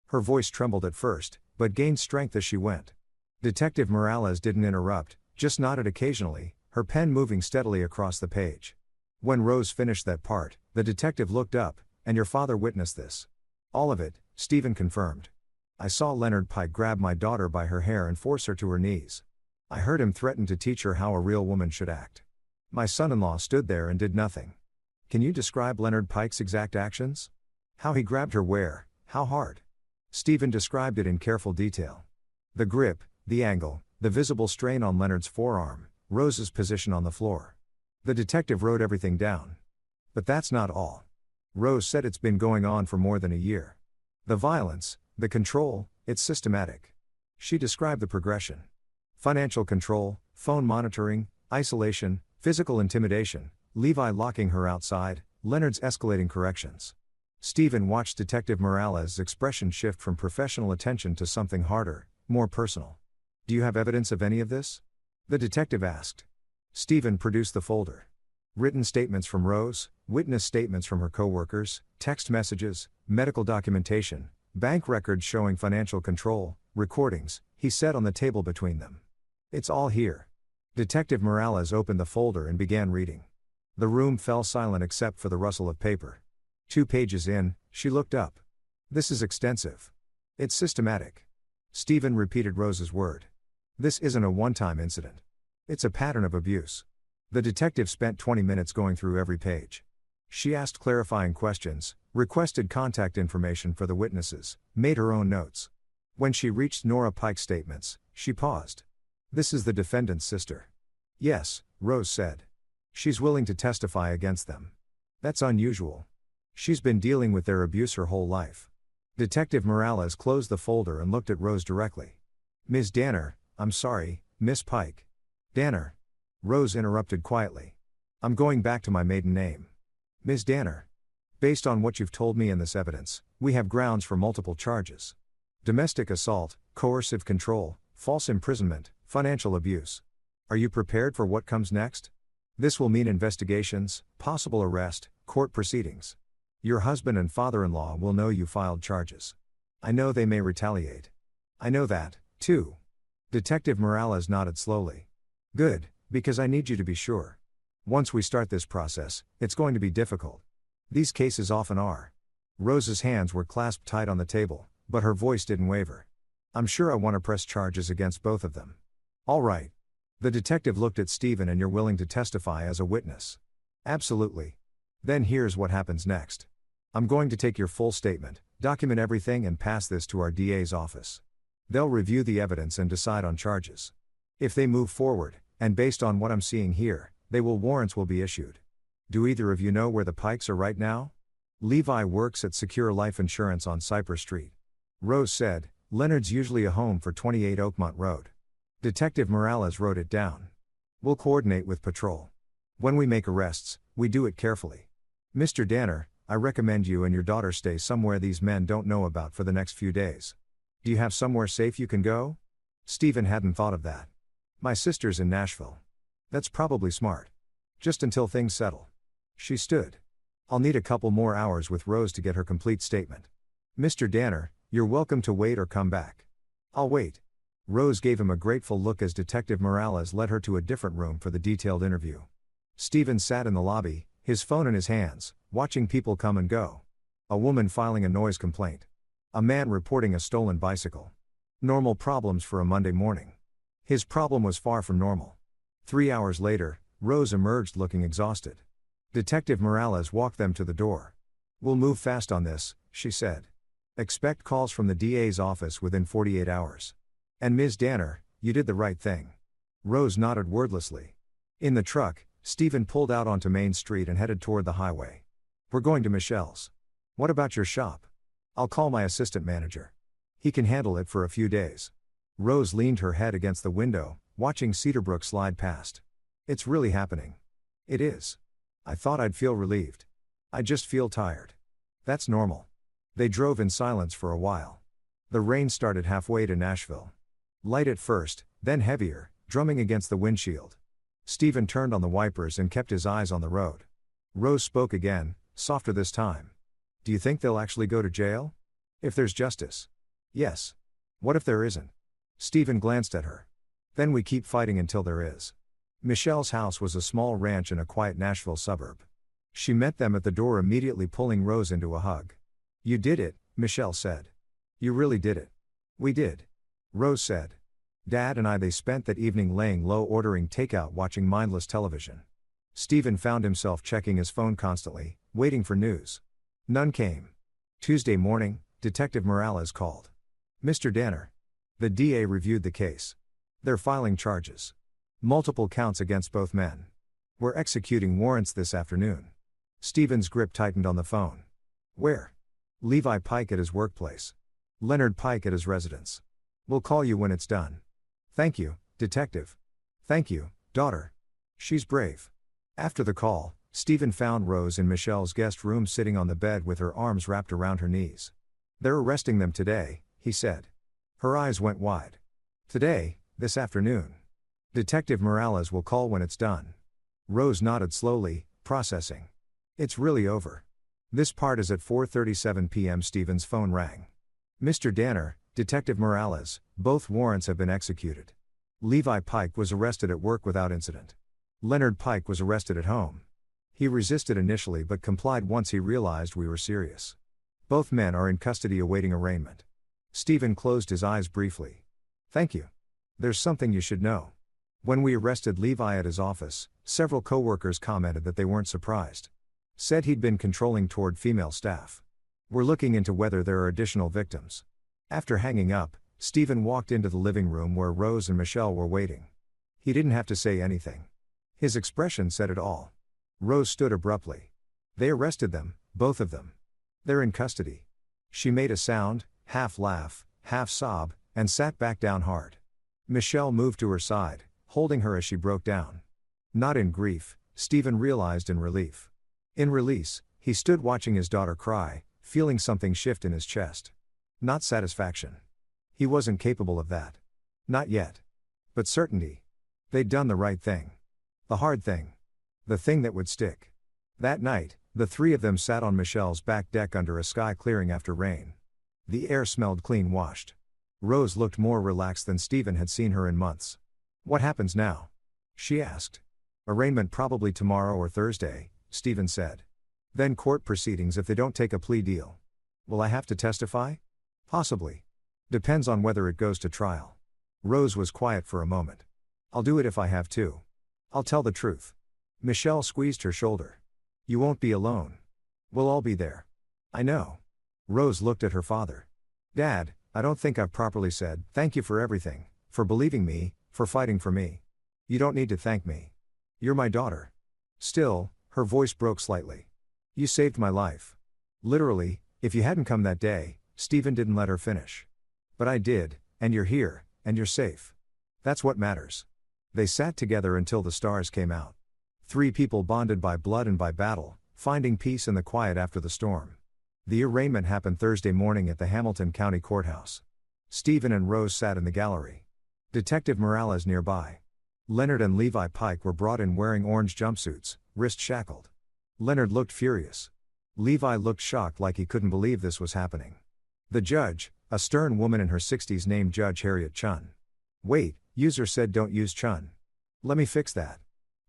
Her voice trembled at first, but gained strength as she went. Detective Morales didn't interrupt, just nodded occasionally, her pen moving steadily across the page. When Rose finished that part, the detective looked up, "And your father witnessed this?" "All of it," Stephen confirmed. "I saw Leonard Pike grab my daughter by her hair and force her to her knees. I heard him threaten to teach her how a real woman should act. My son-in-law stood there and did nothing." "Can you describe Leonard Pike's exact actions? How he grabbed her where, how hard?" Stephen described it in careful detail. The grip, the angle, the visible strain on Leonard's forearm, Rose's position on the floor. The detective wrote everything down. "But that's not all." Rose said, "It's been going on for more than a year. The violence, the control, it's systematic." She described the progression. Financial control, phone monitoring, isolation, physical intimidation, Levi locking her outside, Leonard's escalating corrections. Stephen watched Detective Morales' expression shift from professional attention to something harder, more personal. "Do you have evidence of any of this?" the detective asked. Stephen produced the folder. Written statements from Rose, witness statements from her co-workers, text messages, medical documentation, bank records showing financial control, recordings, he said on the table between them. "It's all here." Detective Morales opened the folder and began reading. The room fell silent except for the rustle of paper. 2 pages in, she looked up. "This is extensive. It's systematic." Stephen repeated Rose's word. "This isn't a one-time incident. It's a pattern of abuse." The detective spent 20 minutes going through every page. She asked clarifying questions, requested contact information for the witnesses, made her own notes. When she reached Nora Pike's statements, she paused. "This is the defendant's sister." "Yes," Rose said. "She's willing to testify against them." "That's unusual. She's been dealing with their abuse her whole life." Detective Morales closed the folder and looked at Rose directly. "Ms. Danner, I'm sorry, Miss Pike." "Danner." Rose interrupted quietly. "I'm going back to my maiden name. Ms. Danner. Based on what you've told me in this evidence, we have grounds for multiple charges. Domestic assault, coercive control, false imprisonment, financial abuse. Are you prepared for what comes next? This will mean investigations, possible arrest, court proceedings. Your husband and father-in-law will know you filed charges. I know they may retaliate. I know that, too." Detective Morales nodded slowly. "Good, because I need you to be sure. Once we start this process, it's going to be difficult. These cases often are." Rose's hands were clasped tight on the table, but her voice didn't waver. "I'm sure I want to press charges against both of them." "All right." The detective looked at Stephen. "And you're willing to testify as a witness?" "Absolutely." "Then here's what happens next. I'm going to take your full statement, document everything and pass this to our DA's office. They'll review the evidence and decide on charges. If they move forward, and based on what I'm seeing here, warrants will be issued. Do either of you know where the Pikes are right now?" "Levi works at Secure Life Insurance on Cypress Street." Rose said, "Leonard's usually a home for 28 Oakmont Road." Detective Morales wrote it down. "We'll coordinate with patrol. When we make arrests, we do it carefully. Mr. Danner, I recommend you and your daughter stay somewhere these men don't know about for the next few days. Do you have somewhere safe you can go? Stephen hadn't thought of that. My sister's in Nashville. That's probably smart. Just until things settle. She stood. I'll need a couple more hours with Rose to get her complete statement. Mr. Danner, you're welcome to wait or come back. I'll wait. Rose gave him a grateful look as Detective Morales led her to a different room for the detailed interview. Stephen sat in the lobby, his phone in his hands, watching people come and go. A woman filing a noise complaint. A man reporting a stolen bicycle. Normal problems for a Monday morning. His problem was far from normal. 3 hours later, Rose emerged looking exhausted. Detective Morales walked them to the door. We'll move fast on this, she said. Expect calls from the DA's office within 48 hours. And Ms. Danner, you did the right thing. Rose nodded wordlessly. In the truck, Stephen pulled out onto Main Street and headed toward the highway. We're going to Michelle's. What about your shop? I'll call my assistant manager. He can handle it for a few days. Rose leaned her head against the window, watching Cedarbrook slide past. It's really happening. It is. I thought I'd feel relieved. I just feel tired. That's normal. They drove in silence for a while. The rain started halfway to Nashville. Light at first, then heavier, drumming against the windshield. Stephen turned on the wipers and kept his eyes on the road. Rose spoke again, softer this time. Do you think they'll actually go to jail? If there's justice. Yes. What if there isn't? Stephen glanced at her. Then we keep fighting until there is. Michelle's house was a small ranch in a quiet Nashville suburb. She met them at the door, immediately pulling Rose into a hug. You did it, Michelle said. You really did it. We did. Rose said. Dad and they spent that evening laying low, ordering takeout, watching mindless television. Stephen found himself checking his phone constantly, waiting for news. None came. Tuesday morning, Detective Morales called. Mr. Danner. The DA reviewed the case. They're filing charges. Multiple counts against both men. We're executing warrants this afternoon. Stephen's grip tightened on the phone. Where? Levi Pike at his workplace. Leonard Pike at his residence. We'll call you when it's done. Thank you, Detective. Thank you, daughter. She's brave. After the call, Stephen found Rose in Michelle's guest room sitting on the bed with her arms wrapped around her knees. They're arresting them today, he said. Her eyes went wide. Today, this afternoon. Detective Morales will call when it's done. Rose nodded slowly, processing. It's really over. This part is at 4:37 p.m. Stephen's phone rang. Mr. Danner, Detective Morales, both warrants have been executed. Levi Pike was arrested at work without incident. Leonard Pike was arrested at home. He resisted initially but complied once he realized we were serious. Both men are in custody awaiting arraignment. Stephen closed his eyes briefly. Thank you. There's something you should know. When we arrested Levi at his office, several co-workers commented that they weren't surprised. Said he'd been controlling toward female staff. We're looking into whether there are additional victims. After hanging up, Stephen walked into the living room where Rose and Michelle were waiting. He didn't have to say anything. His expression said it all. Rose stood abruptly. They arrested them, both of them. They're in custody. She made a sound, half laugh, half sob, and sat back down hard. Michelle moved to her side, holding her as she broke down. Not in grief, Stephen realized, in relief. In release, he stood watching his daughter cry, feeling something shift in his chest. Not satisfaction. He wasn't capable of that. Not yet. But certainty. They'd done the right thing. The hard thing. The thing that would stick. That night, the three of them sat on Michelle's back deck under a sky clearing after rain. The air smelled clean washed. Rose looked more relaxed than Stephen had seen her in months. What happens now? She asked. Arraignment probably tomorrow or Thursday, Stephen said. Then court proceedings if they don't take a plea deal. Will I have to testify? Possibly. Depends on whether it goes to trial. Rose was quiet for a moment. I'll do it if I have to. I'll tell the truth. Michelle squeezed her shoulder. You won't be alone. We'll all be there. I know. Rose looked at her father. Dad, I don't think I've properly said thank you for everything, for believing me, for fighting for me. You don't need to thank me. You're my daughter. Still, her voice broke slightly. You saved my life. Literally, if you hadn't come that day, Stephen didn't let her finish. But I did, and you're here, and you're safe. That's what matters. They sat together until the stars came out. Three people bonded by blood and by battle, finding peace in the quiet after the storm. The arraignment happened Thursday morning at the Hamilton County Courthouse. Stephen and Rose sat in the gallery. Detective Morales nearby. Leonard and Levi Pike were brought in wearing orange jumpsuits, wrist shackled. Leonard looked furious. Levi looked shocked, like he couldn't believe this was happening. The judge, a stern woman in her 60s named Judge Harriet Chun. Wait, user said don't use Chun. Let me fix that.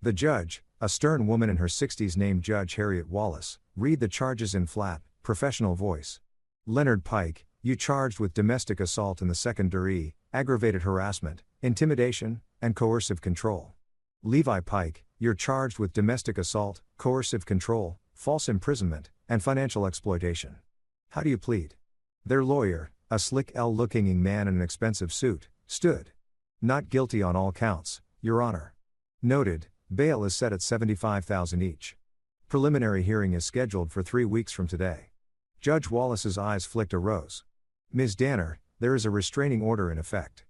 The judge, a stern woman in her 60s named Judge Harriet Wallace, read the charges in flat, professional voice. Leonard Pike, you charged with domestic assault in the second degree, aggravated harassment, intimidation, and coercive control. Levi Pike, you're charged with domestic assault, coercive control, false imprisonment, and financial exploitation. How do you plead? Their lawyer, a slick L-looking man in an expensive suit, stood. Not guilty on all counts, Your Honor. Noted, bail is set at $75,000 each. Preliminary hearing is scheduled for 3 weeks from today. Judge Wallace's eyes flicked to Rose. Ms. Danner, there is a restraining order in effect.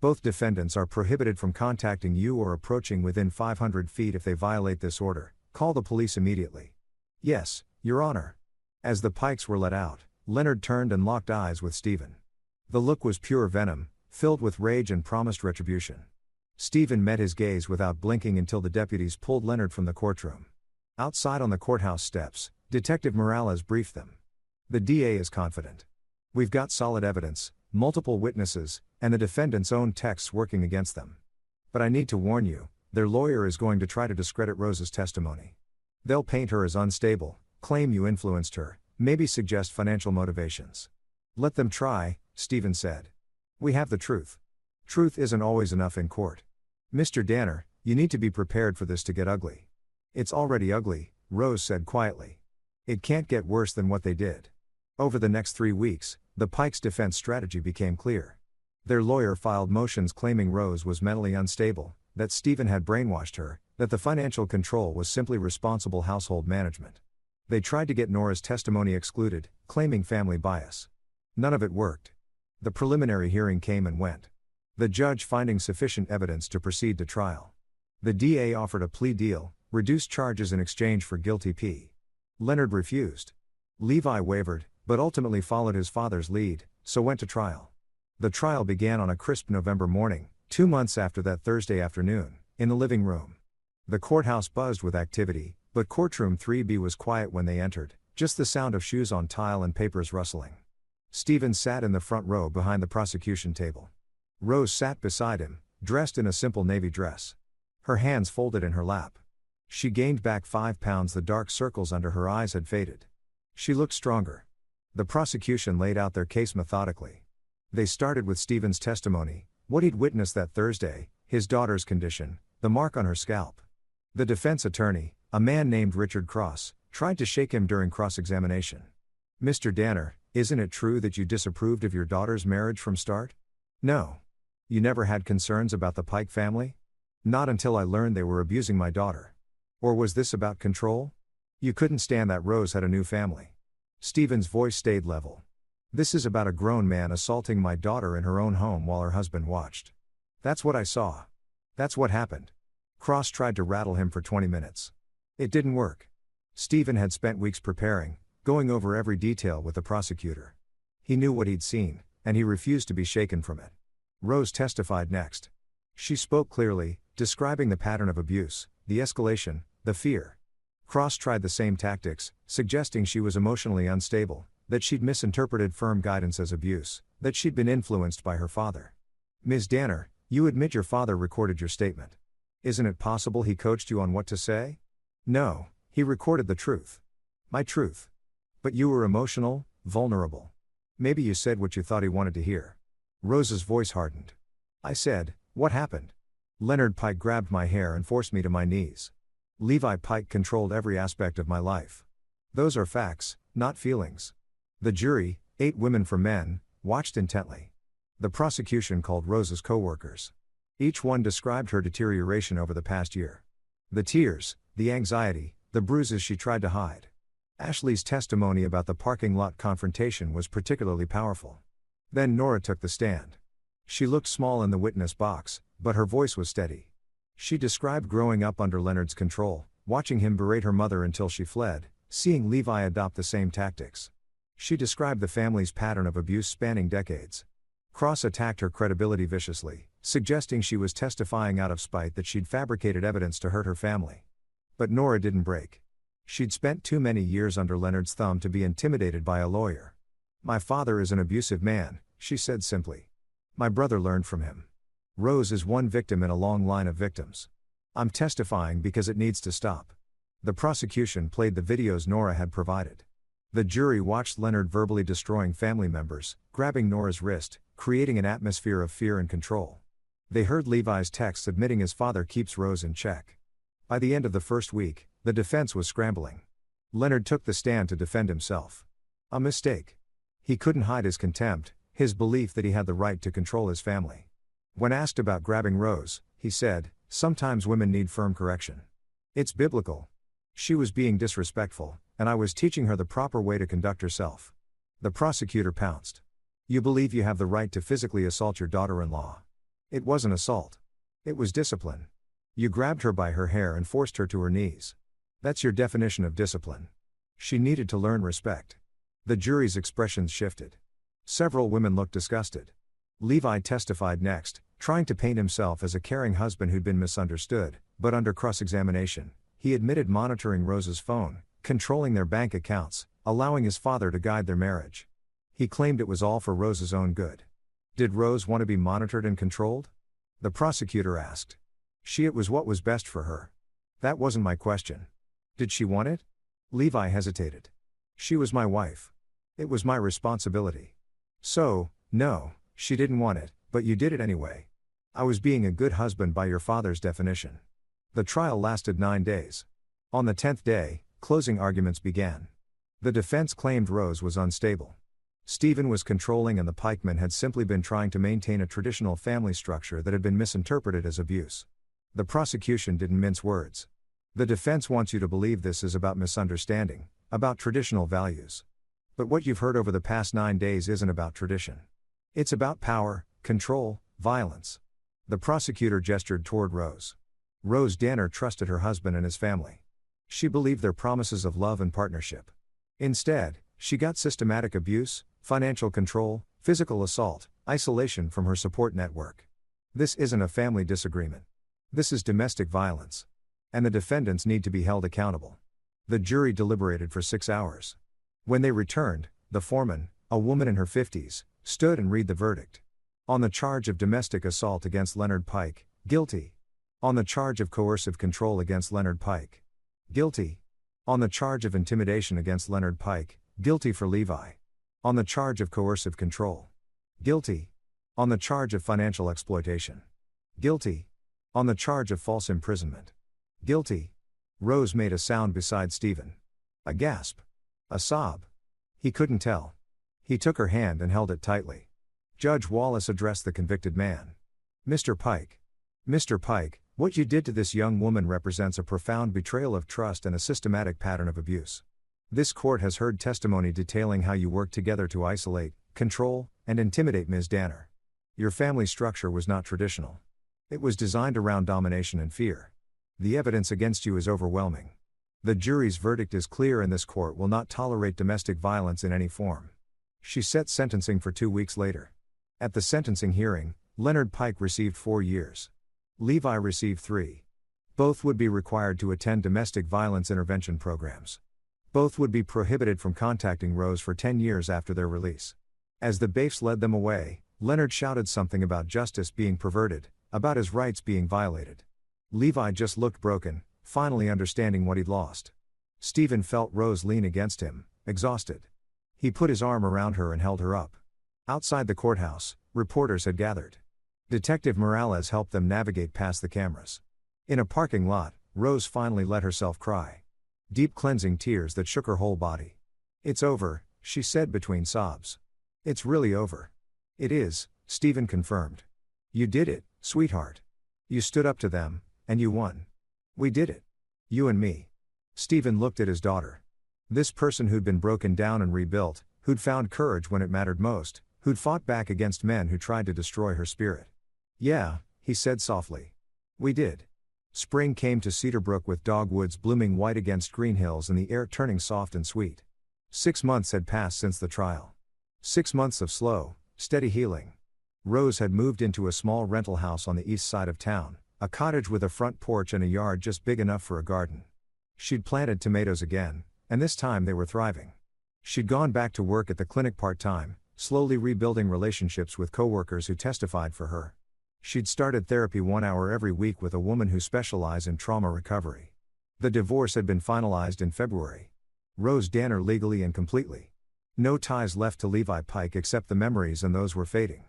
Both defendants are prohibited from contacting you or approaching within 500 feet if they violate this order. Call the police immediately. Yes, Your Honor. As the Pikes were let out, Leonard turned and locked eyes with Stephen. The look was pure venom, filled with rage and promised retribution. Stephen met his gaze without blinking until the deputies pulled Leonard from the courtroom. Outside on the courthouse steps, Detective Morales briefed them. The DA is confident. We've got solid evidence, multiple witnesses, and the defendant's own texts working against them. But I need to warn you, their lawyer is going to try to discredit Rose's testimony. They'll paint her as unstable, claim you influenced her, maybe suggest financial motivations. Let them try, Stephen said. We have the truth. Truth isn't always enough in court. Mr. Danner, you need to be prepared for this to get ugly. It's already ugly, Rose said quietly. It can't get worse than what they did. Over the next 3 weeks, the Pikes' defense strategy became clear. Their lawyer filed motions claiming Rose was mentally unstable, that Stephen had brainwashed her, that the financial control was simply responsible household management. They tried to get Nora's testimony excluded, claiming family bias. None of it worked. The preliminary hearing came and went. The judge finding sufficient evidence to proceed to trial. The DA offered a plea deal, reduced charges in exchange for guilty plea. Leonard refused. Levi wavered, but ultimately followed his father's lead, so went to trial. The trial began on a crisp November morning, 2 months after that Thursday afternoon, in the living room. The courthouse buzzed with activity, but courtroom 3B was quiet when they entered, just the sound of shoes on tile and papers rustling. Stephen sat in the front row behind the prosecution table. Rose sat beside him, dressed in a simple navy dress. Her hands folded in her lap. She gained back 5 pounds, the dark circles under her eyes had faded. She looked stronger. The prosecution laid out their case methodically. They started with Stephen's testimony, what he'd witnessed that Thursday, his daughter's condition, the mark on her scalp. The defense attorney, a man named Richard Cross, tried to shake him during cross-examination. Mr. Danner, isn't it true that you disapproved of your daughter's marriage from start? No. You never had concerns about the Pike family? Not until I learned they were abusing my daughter. Or was this about control? You couldn't stand that Rose had a new family. Stephen's voice stayed level. This is about a grown man assaulting my daughter in her own home while her husband watched. That's what I saw. That's what happened. Cross tried to rattle him for 20 minutes. It didn't work. Stephen had spent weeks preparing, going over every detail with the prosecutor. He knew what he'd seen, and he refused to be shaken from it. Rose testified next. She spoke clearly, describing the pattern of abuse, the escalation, the fear. Cross tried the same tactics, suggesting she was emotionally unstable, that she'd misinterpreted firm guidance as abuse, that she'd been influenced by her father. Ms. Danner, you admit your father recorded your statement. Isn't it possible he coached you on what to say? No, he recorded the truth. My truth. But you were emotional, vulnerable. Maybe you said what you thought he wanted to hear. Rose's voice hardened. I said, what happened? Leonard Pike grabbed my hair and forced me to my knees. Levi Pike controlled every aspect of my life. Those are facts, not feelings. The jury, 8 women for men, watched intently. The prosecution called Rose's co-workers. Each one described her deterioration over the past year. The tears, the anxiety, the bruises she tried to hide. Ashley's testimony about the parking lot confrontation was particularly powerful. Then Nora took the stand. She looked small in the witness box, but her voice was steady. She described growing up under Leonard's control, watching him berate her mother until she fled, seeing Levi adopt the same tactics. She described the family's pattern of abuse spanning decades. Cross attacked her credibility viciously, suggesting she was testifying out of spite that she'd fabricated evidence to hurt her family. But Nora didn't break. She'd spent too many years under Leonard's thumb to be intimidated by a lawyer. "My father is an abusive man," she said simply. "My brother learned from him. Rose is one victim in a long line of victims. I'm testifying because it needs to stop." The prosecution played the videos Nora had provided. The jury watched Leonard verbally destroying family members, grabbing Nora's wrist, creating an atmosphere of fear and control. They heard Levi's texts admitting his father keeps Rose in check. By the end of the first week, the defense was scrambling. Leonard took the stand to defend himself. A mistake. He couldn't hide his contempt, his belief that he had the right to control his family. When asked about grabbing Rose, he said, "Sometimes women need firm correction. It's biblical. She was being disrespectful, and I was teaching her the proper way to conduct herself." The prosecutor pounced. "You believe you have the right to physically assault your daughter-in-law. It wasn't assault. It was discipline. You grabbed her by her hair and forced her to her knees. That's your definition of discipline. She needed to learn respect." The jury's expressions shifted. Several women looked disgusted. Levi testified next, trying to paint himself as a caring husband who'd been misunderstood, but under cross-examination, he admitted monitoring Rose's phone, controlling their bank accounts, allowing his father to guide their marriage. He claimed it was all for Rose's own good. Did Rose want to be monitored and controlled? The prosecutor asked. It was what was best for her. That wasn't my question. Did she want it? Levi hesitated. She was my wife. It was my responsibility. So, no, she didn't want it, but you did it anyway. I was being a good husband by your father's definition. The trial lasted 9 days. On the 10th day, closing arguments began. The defense claimed Rose was unstable. Stephen was controlling and the pikemen had simply been trying to maintain a traditional family structure that had been misinterpreted as abuse. The prosecution didn't mince words. The defense wants you to believe this is about misunderstanding, about traditional values. But what you've heard over the past 9 days isn't about tradition. It's about power, control, violence. The prosecutor gestured toward Rose. Rose Danner trusted her husband and his family. She believed their promises of love and partnership. Instead, she got systematic abuse, financial control, physical assault, isolation from her support network. This isn't a family disagreement. This is domestic violence. And the defendants need to be held accountable. The jury deliberated for 6 hours. When they returned, the foreman, a woman in her 50s, stood and read the verdict. On the charge of domestic assault against Leonard Pike, guilty. On the charge of coercive control against Leonard Pike, guilty. On the charge of intimidation against Leonard Pike, guilty for Levi. On the charge of coercive control, guilty. On the charge of financial exploitation, guilty. On the charge of false imprisonment, guilty. Rose made a sound beside Stephen. A gasp. A sob. He couldn't tell. He took her hand and held it tightly. Judge Wallace addressed the convicted man. Mr. Pike. Mr. Pike, what you did to this young woman represents a profound betrayal of trust and a systematic pattern of abuse. This court has heard testimony detailing how you worked together to isolate, control, and intimidate Ms. Danner. Your family structure was not traditional. It was designed around domination and fear. The evidence against you is overwhelming. The jury's verdict is clear and this court will not tolerate domestic violence in any form. She set sentencing for 2 weeks later. At the sentencing hearing, Leonard Pike received 4 years. Levi received 3. Both would be required to attend domestic violence intervention programs. Both would be prohibited from contacting Rose for 10 years after their release. As the bailiffs led them away, Leonard shouted something about justice being perverted, about his rights being violated. Levi just looked broken, finally understanding what he'd lost. Stephen felt Rose lean against him, exhausted. He put his arm around her and held her up. Outside the courthouse, reporters had gathered. Detective Morales helped them navigate past the cameras. In a parking lot, Rose finally let herself cry. Deep cleansing tears that shook her whole body. "It's over," she said between sobs. "It's really over." "It is," Stephen confirmed. "You did it, sweetheart. You stood up to them, and you won. We did it. You and me." Stephen looked at his daughter. This person who'd been broken down and rebuilt, who'd found courage when it mattered most, who'd fought back against men who tried to destroy her spirit. "Yeah," he said softly. "We did." Spring came to Cedarbrook with dogwoods blooming white against green hills and the air turning soft and sweet. 6 months had passed since the trial. 6 months of slow, steady healing. Rose had moved into a small rental house on the east side of town, a cottage with a front porch and a yard just big enough for a garden. She'd planted tomatoes again, and this time they were thriving. She'd gone back to work at the clinic part-time, slowly rebuilding relationships with coworkers who testified for her. She'd started therapy 1 hour every week with a woman who specialized in trauma recovery. The divorce had been finalized in February. Rose Danner legally and completely. No ties left to Levi Pike except the memories, and those were fading.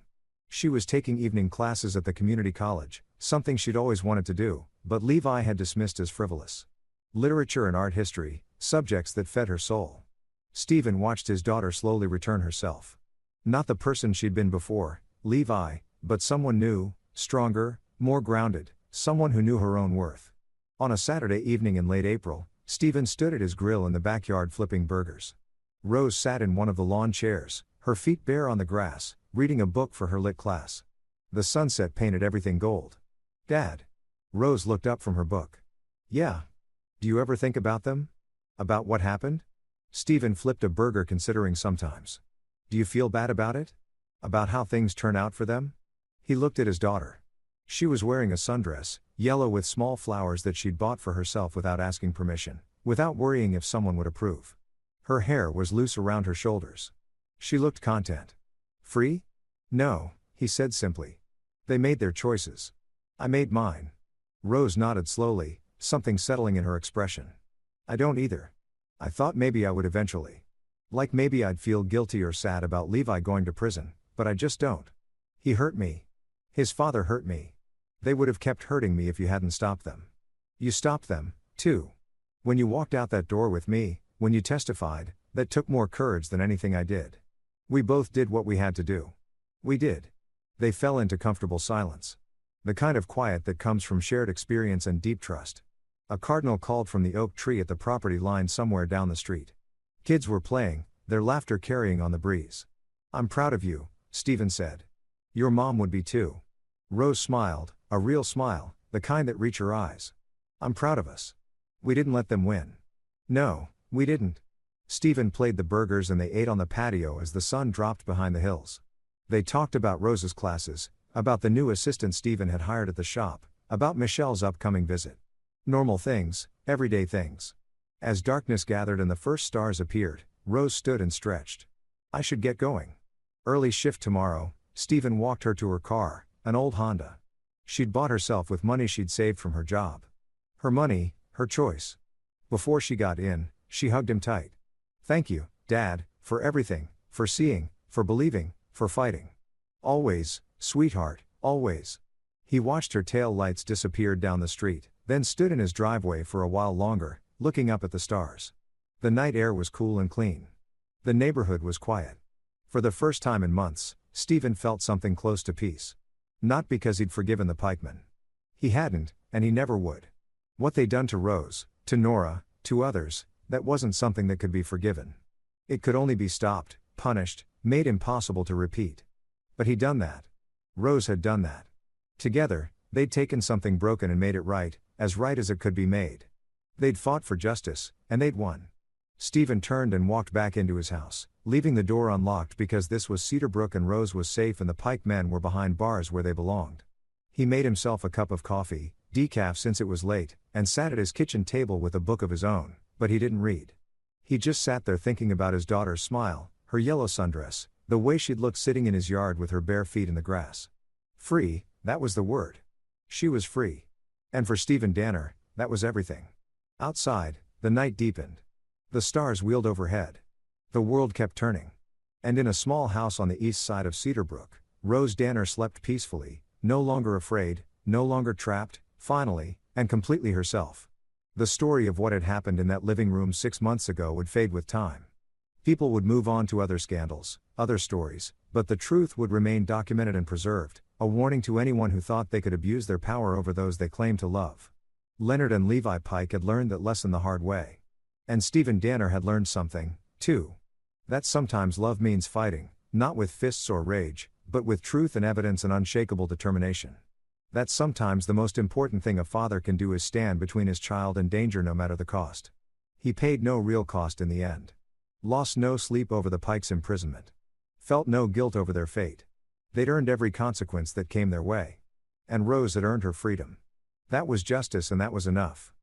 She was taking evening classes at the community college, something she'd always wanted to do, but Levi had dismissed as frivolous. Literature and art history, subjects that fed her soul. Stephen watched his daughter slowly return herself. Not the person she'd been before, Levi, but someone new, stronger, more grounded, someone who knew her own worth. On a Saturday evening in late April, Stephen stood at his grill in the backyard flipping burgers. Rose sat in one of the lawn chairs, her feet bare on the grass, reading a book for her lit class. The sunset painted everything gold. "Dad." Rose looked up from her book. "Yeah. Do you ever think about them? About what happened?" Stephen flipped a burger, considering sometimes. "Do you feel bad about it? About how things turn out for them?" He looked at his daughter. She was wearing a sundress, yellow with small flowers that she'd bought for herself without asking permission, without worrying if someone would approve. Her hair was loose around her shoulders. She looked content. "Free?" "No," he said simply. "They made their choices. I made mine." Rose nodded slowly, something settling in her expression. "I don't either. I thought maybe I would eventually. Like maybe I'd feel guilty or sad about Levi going to prison, but I just don't. He hurt me. His father hurt me. They would have kept hurting me if you hadn't stopped them. You stopped them, too. When you walked out that door with me, when you testified, that took more courage than anything I did. We both did what we had to do. We did." They fell into comfortable silence. The kind of quiet that comes from shared experience and deep trust. A cardinal called from the oak tree at the property line somewhere down the street. Kids were playing, their laughter carrying on the breeze. "I'm proud of you," Stephen said. "Your mom would be too." Rose smiled, a real smile, the kind that reached her eyes. "I'm proud of us. We didn't let them win." "No, we didn't." Stephen played the burgers and they ate on the patio as the sun dropped behind the hills. They talked about Rose's classes, about the new assistant Stephen had hired at the shop, about Michelle's upcoming visit. Normal things, everyday things. As darkness gathered and the first stars appeared, Rose stood and stretched. "I should get going. Early shift tomorrow." Stephen walked her to her car, an old Honda. She'd bought herself with money she'd saved from her job. Her money, her choice. Before she got in, she hugged him tight. "Thank you, Dad, for everything, for seeing, for believing, for fighting. Always, sweetheart, always." He watched her tail lights disappear down the street, then stood in his driveway for a while longer, looking up at the stars. The night air was cool and clean. The neighborhood was quiet. For the first time in months, Stephen felt something close to peace. Not because he'd forgiven the pikemen. He hadn't, and he never would. What they'd done to Rose, to Nora, to others, that wasn't something that could be forgiven. It could only be stopped, punished, made impossible to repeat. But he'd done that. Rose had done that. Together, they'd taken something broken and made it right as it could be made. They'd fought for justice, and they'd won. Stephen turned and walked back into his house, leaving the door unlocked because this was Cedarbrook and Rose was safe and the Pike men were behind bars where they belonged. He made himself a cup of coffee, decaf since it was late, and sat at his kitchen table with a book of his own, but he didn't read. He just sat there thinking about his daughter's smile, her yellow sundress, the way she'd looked sitting in his yard with her bare feet in the grass. Free, that was the word. She was free. And for Stephen Danner, that was everything. Outside, the night deepened. The stars wheeled overhead. The world kept turning. And in a small house on the east side of Cedarbrook, Rose Danner slept peacefully, no longer afraid, no longer trapped, finally, and completely herself. The story of what had happened in that living room 6 months ago would fade with time. People would move on to other scandals, other stories, but the truth would remain documented and preserved, a warning to anyone who thought they could abuse their power over those they claimed to love. Leonard and Levi Pike had learned that lesson the hard way. And Stephen Danner had learned something, too. That sometimes love means fighting, not with fists or rage, but with truth and evidence and unshakable determination. That sometimes the most important thing a father can do is stand between his child and danger no matter the cost. He paid no real cost in the end. Lost no sleep over the Pikes' imprisonment. Felt no guilt over their fate. They'd earned every consequence that came their way. And Rose had earned her freedom. That was justice, and that was enough.